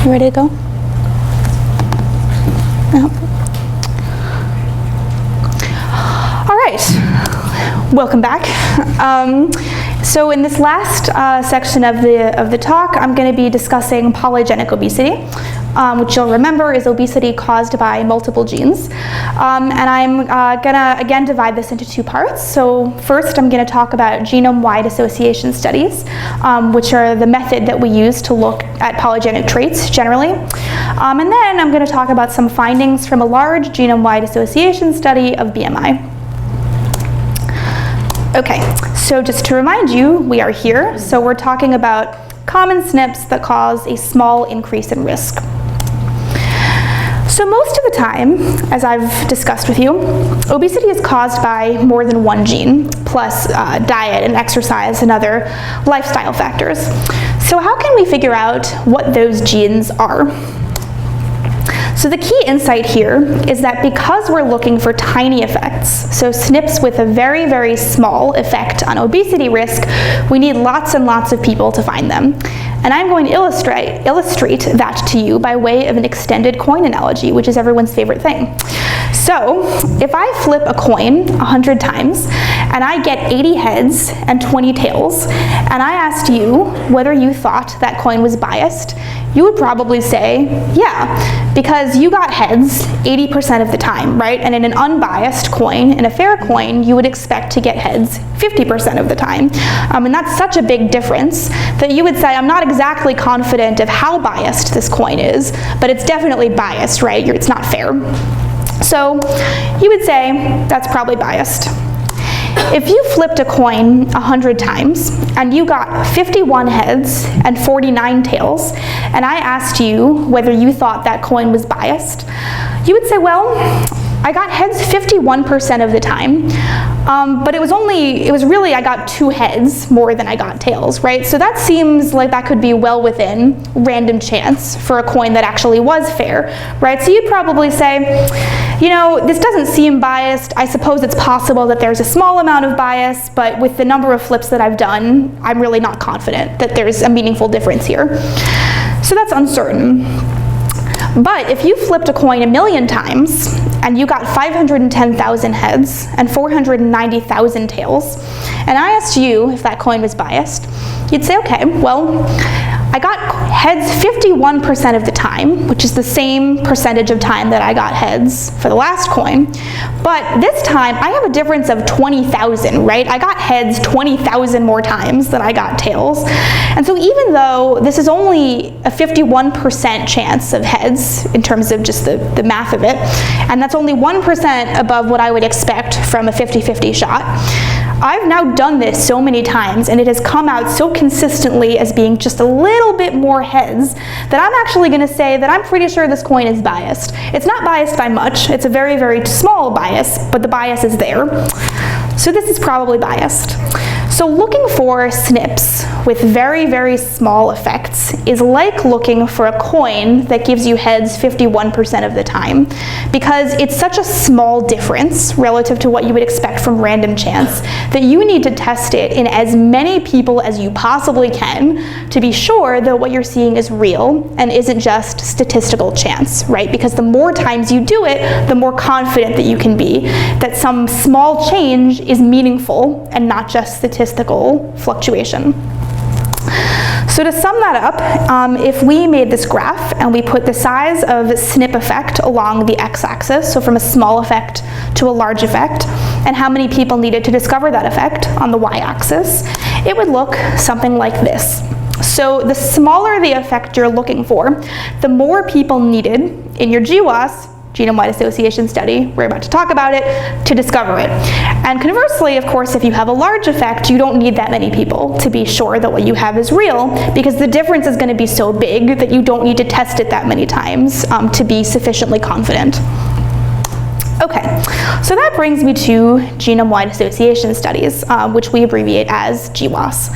Ready to go? No. All right, welcome back. So in this last section of the talk, I'm going to be discussing polygenic obesity, which you'll remember is obesity caused by multiple genes. And I'm going to, again, divide this into two parts. So first, I'm going to talk about genome-wide association studies, which are the method that we use to look at polygenic traits generally. And then I'm going to talk about some findings from a large genome-wide association study of BMI. Okay, so just to remind you, we are here. So we're talking about common SNPs that cause a small increase in risk. So most of the time, as I've discussed with you, obesity is caused by more than one gene, plus diet and exercise and other lifestyle factors. So how can we figure out what those genes are? So the key insight here is that because we're looking for tiny effects, so SNPs with a very, very small effect on obesity risk, we need lots and lots of people to find them. And I'm going to illustrate that to you by way of an extended coin analogy, which is everyone's favorite thing. So if I flip a coin 100 times and I get 80 heads and 20 tails, and I asked you whether you thought that coin was biased, you would probably say, yeah, because you got heads 80% of the time, right? And in an unbiased coin, in a fair coin, you would expect to get heads 50% of the time. And that's such a big difference that you would say, I'm not exactly confident of how biased this coin is, but it's definitely biased, right? It's not fair. So you would say, that's probably biased. If you flipped a coin 100 times and you got 51 heads and 49 tails, and I asked you whether you thought that coin was biased, you would say, well, I got heads 51% of the time, but it was really, I got 2 heads more than I got tails, right? So that seems like that could be well within random chance for a coin that actually was fair, right? So you'd probably say, you know, this doesn't seem biased. I suppose it's possible that there's a small amount of bias, but with the number of flips that I've done, I'm really not confident that there's a meaningful difference here. So that's uncertain. But if you flipped a coin 1,000,000 times and you got 510,000 heads and 490,000 tails, and I asked you if that coin was biased, you'd say, okay, well, I got heads 51% of the time, which is the same percentage of time that I got heads for the last coin. But this time, I have a difference of 20,000, right? I got heads 20,000 more times than I got tails. And so even though this is only a 51% chance of heads in terms of just the math of it, and that's only 1% above what I would expect from a 50-50 shot, I've now done this so many times, and it has come out so consistently as being just a little bit more heads that I'm actually going to say that I'm pretty sure this coin is biased. It's not biased by much. It's a very, very small bias, but the bias is there. So this is probably biased. So looking for SNPs with very, very small effects is like looking for a coin that gives you heads 51% of the time, because it's such a small difference relative to what you would expect from random chance that you need to test it in as many people as you possibly can to be sure that what you're seeing is real and isn't just statistical chance, right? Because the more times you do it, the more confident that you can be that some small change is meaningful and not just statistical fluctuation. So to sum that up, if we made this graph and we put the size of SNP effect along the x-axis, so from a small effect to a large effect, and how many people needed to discover that effect on the y-axis, it would look something like this. So the smaller the effect you're looking for, the more people needed in your GWAS, Genome-wide association study, we're about to talk about it, to discover it. And conversely, of course, if you have a large effect, you don't need that many people to be sure that what you have is real, because the difference is going to be so big that you don't need to test it that many times to be sufficiently confident. Okay, so that brings me to genome-wide association studies, which we abbreviate as GWAS.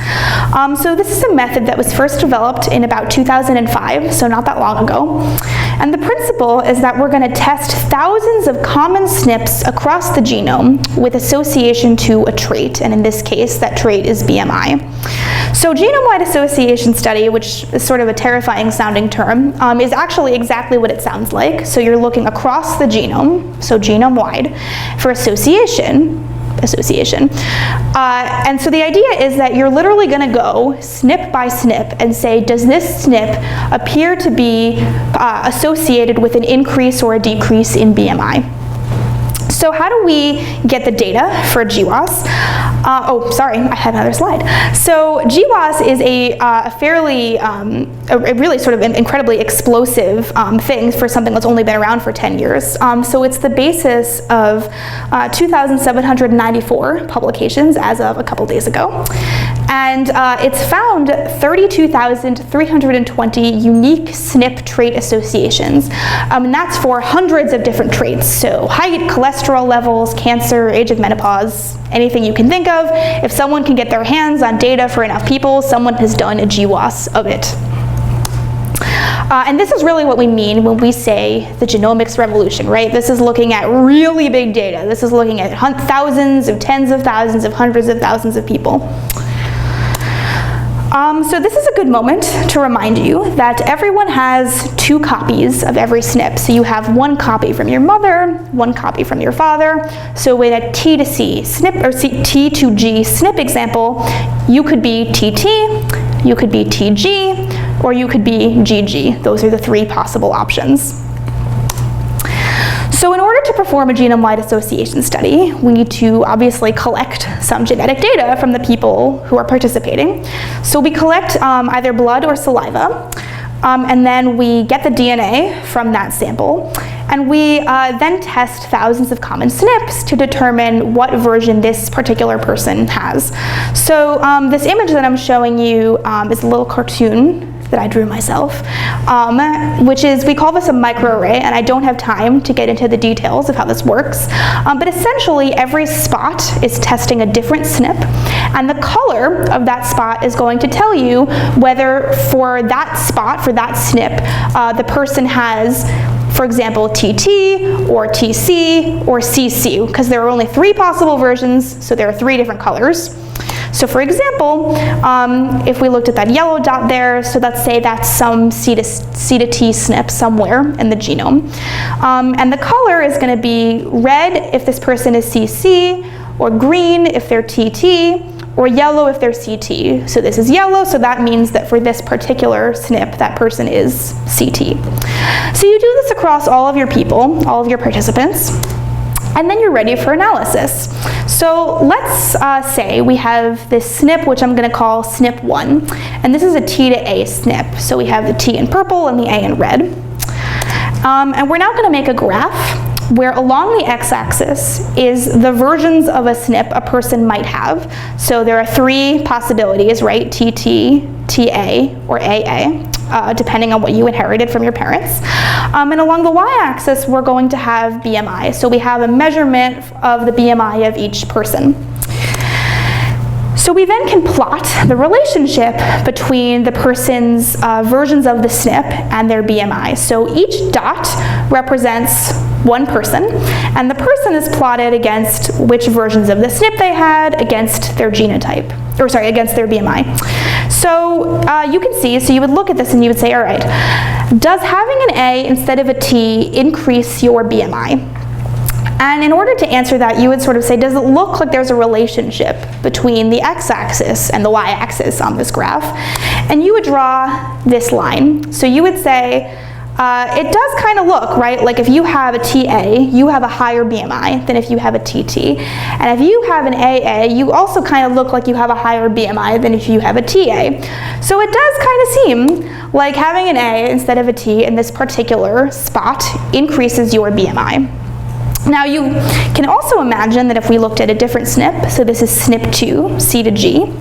So this is a method that was first developed in about 2005, so not that long ago. And the principle is that we're going to test thousands of common SNPs across the genome with association to a trait, and in this case, that trait is BMI. So genome-wide association study, which is sort of a terrifying sounding term, is actually exactly what it sounds like. So you're looking across the genome, so genome-wide, for association. And so the idea is that you're literally going to go SNP by SNP and say, does this SNP appear to be associated with an increase or a decrease in BMI? So how do we get the data for GWAS? Oh, sorry, I had another slide. So GWAS is a really sort of incredibly explosive thing for something that's only been around for 10 years. So it's the basis of 2,794 publications as of a couple days ago. And it's found 32,320 unique SNP trait associations. And that's for hundreds of different traits. So height, cholesterol levels, cancer, age of menopause, anything you can think of. If someone can get their hands on data for enough people, someone has done a GWAS of it. And this is really what we mean when we say the genomics revolution, right? This is looking at really big data. This is looking at thousands of tens of thousands of hundreds of thousands of people. So this is a good moment to remind you that everyone has 2 copies of every SNP. So you have 1 copy from your mother, 1 copy from your father. So in a T to C SNP, or T to G SNP example, you could be TT, you could be TG, or you could be GG. Those are the 3 possible options. So in order to perform a genome-wide association study, we need to obviously collect some genetic data from the people who are participating. So we collect either blood or saliva, and then we get the DNA from that sample, and we then test thousands of common SNPs to determine what version this particular person has. So this image that I'm showing you is a little cartoon that I drew myself, which is, we call this a microarray, and I don't have time to get into the details of how this works, but essentially every spot is testing a different SNP, and the color of that spot is going to tell you whether for that spot, for that SNP, the person has, for example, TT, or TC, or CC, because there are only 3 possible versions, so there are 3 different colors. So for example, if we looked at that yellow dot there, so let's say that's some C to T SNP somewhere in the genome. And the color is going to be red if this person is CC, or green if they're TT, or yellow if they're CT. So this is yellow, so that means that for this particular SNP, that person is CT. So you do this across all of your people, all of your participants, and then you're ready for analysis. So let's say we have this SNP, which I'm going to call SNP1, and this is a T to A SNP. So we have the T in purple and the A in red. And we're now going to make a graph where along the x-axis is the versions of a SNP a person might have. So there are 3 possibilities, right? TT, TA, or AA, depending on what you inherited from your parents. And along the y-axis, we're going to have BMI. So we have a measurement of the BMI of each person. So we then can plot the relationship between the person's versions of the SNP and their BMI. So each dot represents one person, and the person is plotted against which versions of the SNP they had against their genotype, or sorry, against their BMI. So you can see, so you would look at this and you would say, all right, does having an A instead of a T increase your BMI? And in order to answer that, you would sort of say, does it look like there's a relationship between the x-axis and the y-axis on this graph? And you would draw this line. So you would say, it does kind of look, right, like if you have a TA, you have a higher BMI than if you have a TT. And if you have an AA, you also kind of look like you have a higher BMI than if you have a TA. So it does kind of seem like having an A instead of a T in this particular spot increases your BMI. Now you can also imagine that if we looked at a different SNP, so this is SNP2, C to G.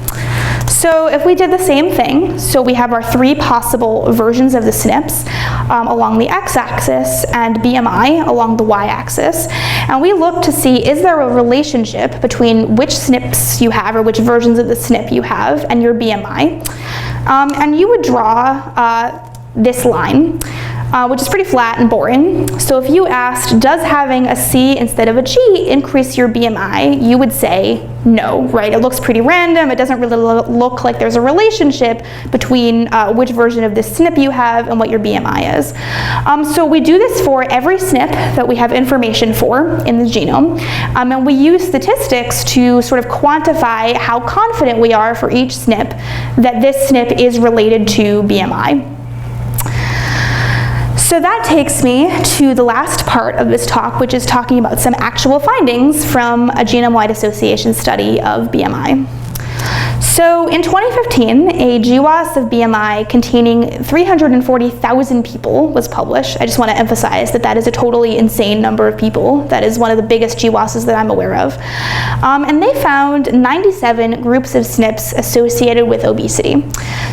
So if we did the same thing, so we have our 3 possible versions of the SNPs along the x-axis and BMI along the y-axis, and we look to see is there a relationship between which SNPs you have or which versions of the SNP you have and your BMI. And you would draw this line, which is pretty flat and boring. So if you asked, does having a C instead of a G increase your BMI, you would say no, right? It looks pretty random. It doesn't really look like there's a relationship between which version of this SNP you have and what your BMI is. So we do this for every SNP that we have information for in the genome, and we use statistics to sort of quantify how confident we are for each SNP that this SNP is related to BMI. So that takes me to the last part of this talk, which is talking about some actual findings from a genome-wide association study of BMI. So in 2015, a GWAS of BMI containing 340,000 people was published. I just want to emphasize that that is a totally insane number of people. That is one of the biggest GWASs that I'm aware of. And they found 97 groups of SNPs associated with obesity.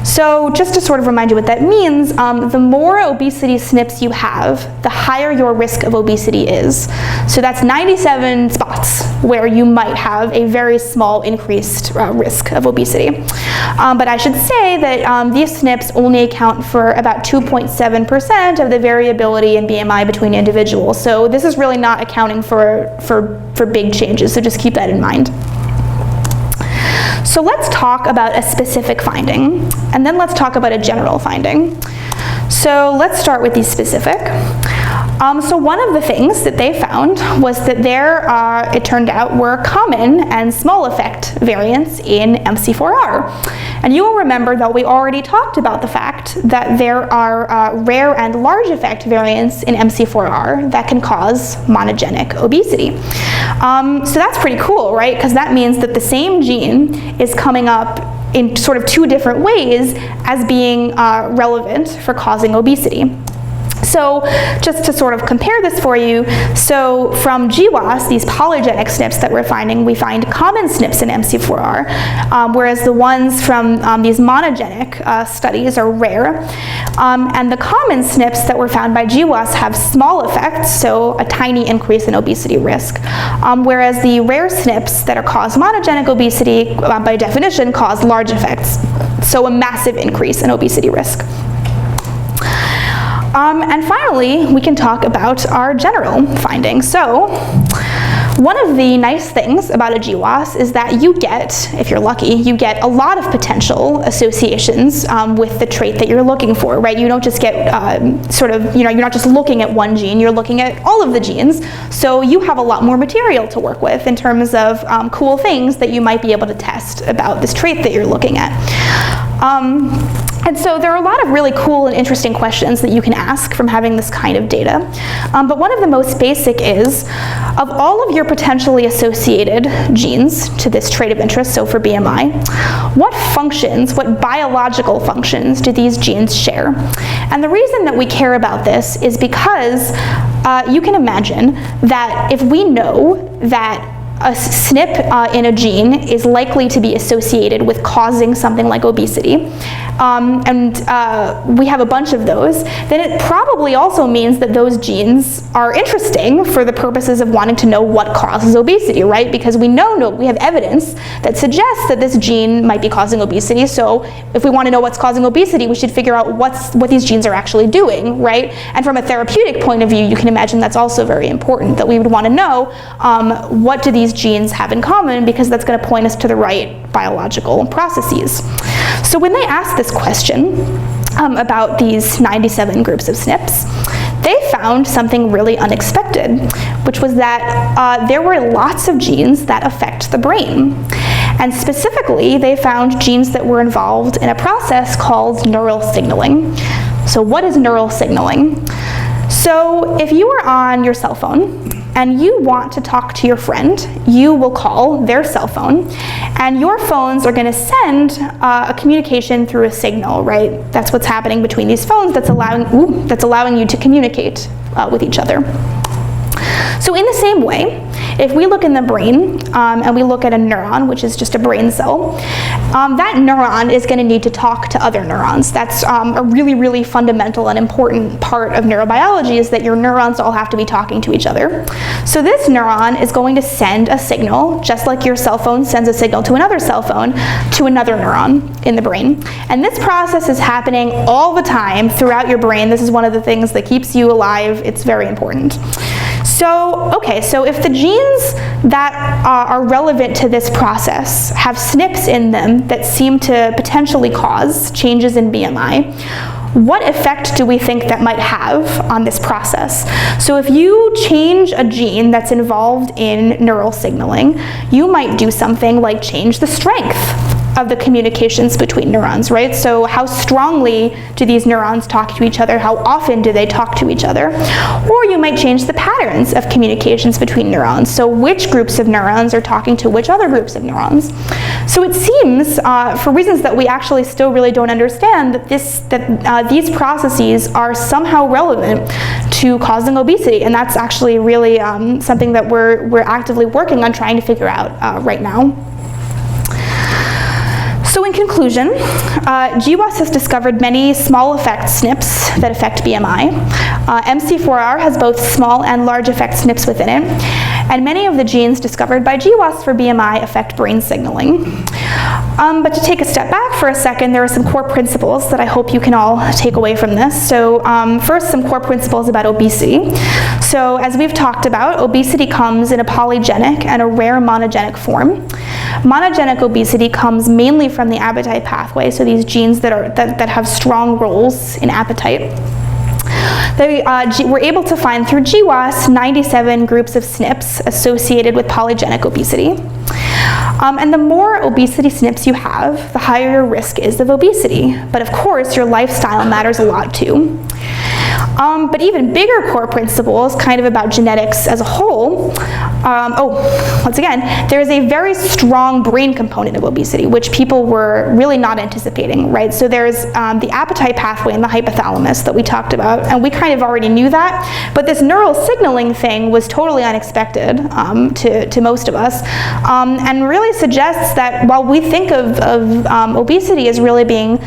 So just to sort of remind you what that means, the more obesity SNPs you have, the higher your risk of obesity is. So that's 97 spots where you might have a very small increased risk of obesity. But I should say that these SNPs only account for about 2.7% of the variability in BMI between individuals. So this is really not accounting for big changes, so just keep that in mind. So let's talk about a specific finding, and then let's talk about a general finding. So let's start with the specific. So one of the things that they found was that there, it turned out, were common and small effect variants in MC4R. And you will remember that we already talked about the fact that there are rare and large effect variants in MC4R that can cause monogenic obesity. So that's pretty cool, right? Because that means that the same gene is coming up in sort of 2 different ways as being relevant for causing obesity. So just to sort of compare this for you, so from GWAS, these polygenic SNPs that we're finding, we find common SNPs in MC4R, whereas the ones from these monogenic studies are rare. And the common SNPs that were found by GWAS have small effects, so a tiny increase in obesity risk, whereas the rare SNPs that are cause monogenic obesity, by definition, cause large effects, so a massive increase in obesity risk. And finally, we can talk about our general findings. So One of the nice things about a GWAS is that you get, if you're lucky, you get a lot of potential associations with the trait that you're looking for, right? You don't just get you're not just looking at one gene, you're looking at all of the genes. So you have a lot more material to work with in terms of cool things that you might be able to test about this trait that you're looking at. And so there are a lot of really cool and interesting questions that you can ask from having this kind of data. But one of the most basic is, of all of your potentially associated genes to this trait of interest, so for BMI, what functions, what biological functions do these genes share? And the reason that we care about this is because you can imagine that if we know that a SNP in a gene is likely to be associated with causing something like obesity, and we have a bunch of those, then it probably also means that those genes are interesting for the purposes of wanting to know what causes obesity, right? Because we have evidence that suggests that this gene might be causing obesity, so if we want to know what's causing obesity, we should figure out what these genes are actually doing, right? And from a therapeutic point of view, you can imagine that's also very important, that we would want to know what do these genes have in common, because that's going to point us to the right biological processes. So when they asked this question about these 97 groups of SNPs, they found something really unexpected, which was that there were lots of genes that affect the brain. And specifically, they found genes that were involved in a process called neural signaling. So what is neural signaling? So if you are on your cell phone and you want to talk to your friend, you will call their cell phone, and your phones are going to send a communication through a signal, right? That's what's happening between these phones that's allowing you to communicate with each other. So in the same way, if we look in the brain and we look at a neuron, which is just a brain cell, that neuron is going to need to talk to other neurons. That's a really, really fundamental and important part of neurobiology, is that your neurons all have to be talking to each other. So this neuron is going to send a signal, just like your cell phone sends a signal to another cell phone, to another neuron in the brain. And this process is happening all the time throughout your brain. This is one of the things that keeps you alive. It's very important. So if the genes that are relevant to this process have SNPs in them that seem to potentially cause changes in BMI, what effect do we think that might have on this process? So if you change a gene that's involved in neural signaling, you might do something like change the strength of the communications between neurons, right? So how strongly do these neurons talk to each other? How often do they talk to each other? Or you might change the patterns of communications between neurons. So which groups of neurons are talking to which other groups of neurons? So it seems, for reasons that we actually still really don't understand, that these processes are somehow relevant to causing obesity, and that's actually really something that we're actively working on trying to figure out right now. So in conclusion, GWAS has discovered many small effect SNPs that affect BMI. MC4R has both small and large effect SNPs within it, and many of the genes discovered by GWAS for BMI affect brain signaling. But to take a step back for a second, there are some core principles that I hope you can all take away from this. So first, some core principles about obesity. So as we've talked about, obesity comes in a polygenic and a rare monogenic form. Monogenic obesity comes mainly from the appetite pathway, so these genes that have strong roles in appetite. They were able to find through GWAS 97 groups of SNPs associated with polygenic obesity. And the more obesity SNPs you have, the higher your risk is of obesity. But of course, your lifestyle matters a lot too. But even bigger core principles, kind of about genetics as a whole, once again, there is a very strong brain component of obesity, which people were really not anticipating, right? So there's the appetite pathway in the hypothalamus that we talked about, and we kind of already knew that, but this neural signaling thing was totally unexpected to most of us, and really suggests that while we think of obesity as really being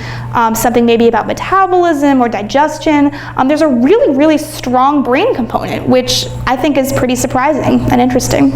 something maybe about metabolism or digestion, there's a really, really strong brain component, which I think is pretty surprising and interesting.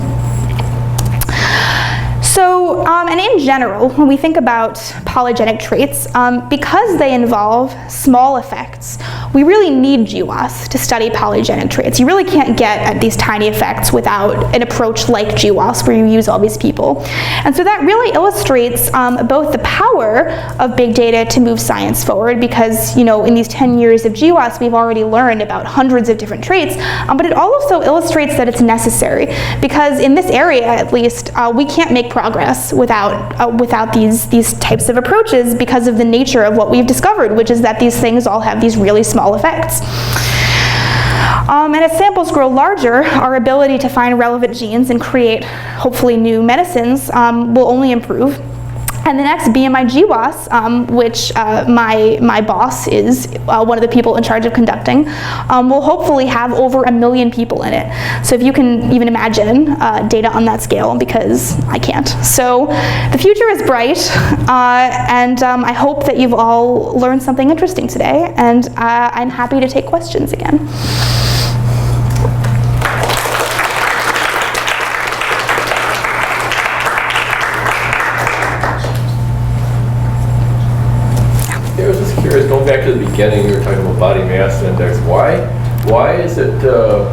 So, and in general, when we think about polygenic traits, because they involve small effects, we really need GWAS to study polygenic traits. You really can't get at these tiny effects without an approach like GWAS where you use all these people. And so that really illustrates both the power of big data to move science forward, because in these 10 years of GWAS we've already learned about hundreds of different traits, but it also illustrates that it's necessary, because in this area at least we can't make progress without these types of approaches because of the nature of what we've discovered, which is that these things all have these really small effects. And as samples grow larger, our ability to find relevant genes and create, hopefully, new medicines will only improve. And the next BMI GWAS, which my boss is one of the people in charge of conducting, will hopefully have over 1 million people in it. So if you can even imagine data on that scale, because I can't. So the future is bright, and I hope that you've all learned something interesting today, and I'm happy to take questions again. I was just curious, going back to the beginning, you were talking about body mass index. Why is it, the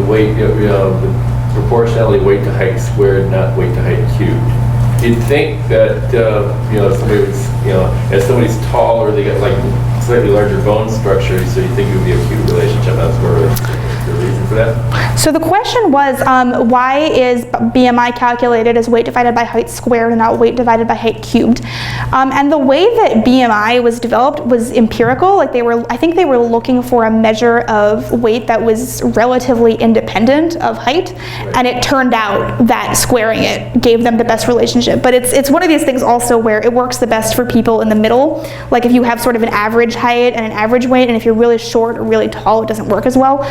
weight, the proportionality weight to height squared, not weight to height cubed? You'd think that, somebody was, as somebody's taller, they get like slightly larger bone structure, so you'd think it would be a cube relationship. That's where the reason for that? So the question was, why is BMI calculated as weight divided by height squared and not weight divided by height cubed? And the way that BMI was developed was empirical. Like I think they were looking for a measure of weight that was relatively independent of height, and it turned out that squaring it gave them the best relationship. But it's one of these things also where it works the best for people in the middle. Like if you have sort of an average height and an average weight, and if you're really short or really tall, it doesn't work as well.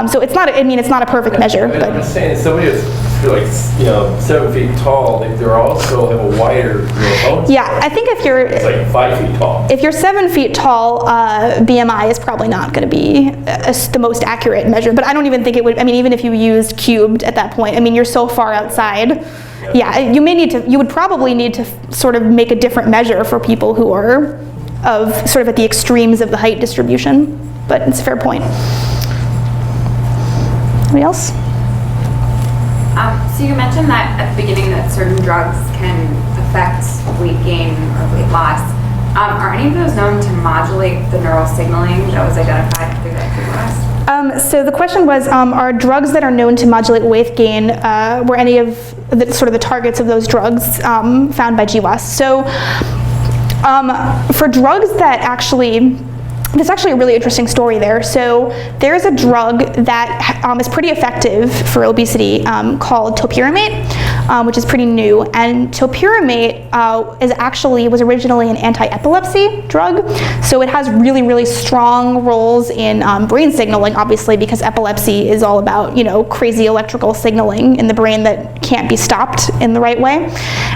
So it's not. It's not a perfect measure. But I'm just saying, somebody that's 7 feet tall, they also have a wider bone. Yeah, I think if you're it's like 5 feet tall. If you're 7 feet tall, BMI is probably not going to be the most accurate measure. But I don't even think it would. Even if you used cubed at that point, you're so far outside. Yeah, you would probably need to sort of make a different measure for people who are sort of at the extremes of the height distribution. But it's a fair point. Anybody else? So you mentioned that at the beginning that certain drugs can affect weight gain or weight loss. Are any of those known to modulate the neural signaling that was identified through that GWAS? So the question was, are drugs that are known to modulate weight gain, were any of the targets of those drugs found by GWAS? So for drugs that actually, there's actually a really interesting story there. So there's a drug that is pretty effective for obesity called topiramate, which is pretty new. And topiramate was originally an anti-epilepsy drug. So it has really, really strong roles in brain signaling, obviously, because epilepsy is all about crazy electrical signaling in the brain that can't be stopped in the right way.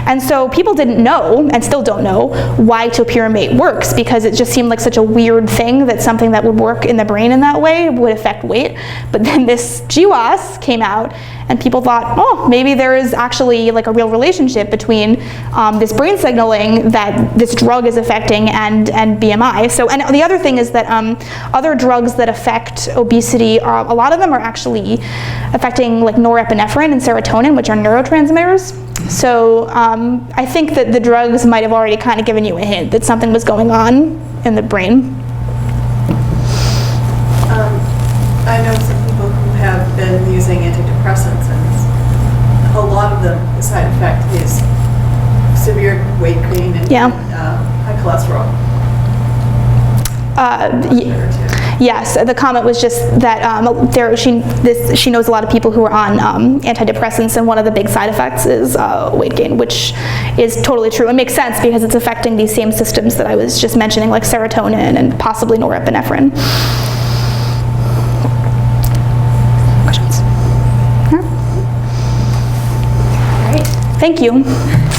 And so people didn't know, and still don't know, why topiramate works, because it just seemed like such a weird thing that something that would work in the brain in that way would affect weight. But then this GWAS came out, and people thought, oh, maybe there is actually like a real relationship between this brain signaling that this drug is affecting and BMI. So, and the other thing is that other drugs that affect obesity, a lot of them are actually affecting like norepinephrine and serotonin, which are neurotransmitters. So I think that the drugs might have already kind of given you a hint that something was going on in the brain. I know some people who have been using antidepressants, and a lot of them, the side effect is severe weight gain and high cholesterol. Yes, the comment was just that she knows a lot of people who are on antidepressants, and one of the big side effects is weight gain, which is totally true. It makes sense because it's affecting these same systems that I was just mentioning, like serotonin and possibly norepinephrine. Questions? All right. Thank you.